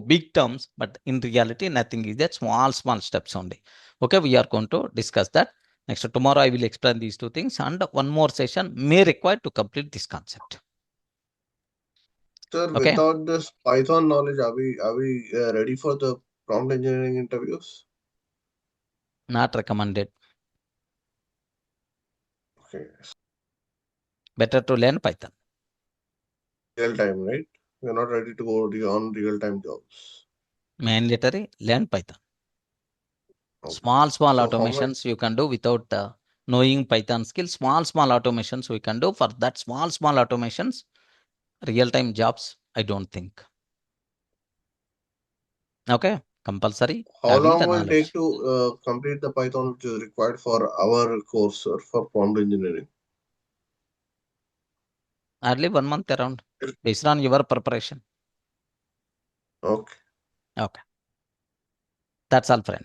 Speaker 1: big terms, but in reality, nothing is that small steps only. Okay, we are going to discuss that. Next, tomorrow I will explain these two things, and one more session may require to complete this concept.
Speaker 3: Sir,
Speaker 1: Okay.
Speaker 3: without this Python knowledge, are we ready for the prompt engineering interviews?
Speaker 1: Not recommended.
Speaker 3: Okay.
Speaker 1: Better to learn Python.
Speaker 3: Real time, right? We're not ready to go on real time jobs.
Speaker 1: Mandatory, learn Python.
Speaker 3: Okay.
Speaker 1: Small
Speaker 3: So how much-
Speaker 1: automations you can do without knowing Python skills. Small automations we can do. For that small automations, real-time jobs, I don't think. Okay, compulsory.
Speaker 3: How
Speaker 1: having
Speaker 3: long
Speaker 1: the
Speaker 3: will it take
Speaker 1: knowledge.
Speaker 3: to complete the Python which is required for our course, sir, for prompt engineering?
Speaker 1: Hardly 1 month around, based on your preparation.
Speaker 3: Okay.
Speaker 1: Okay. That's all, friend.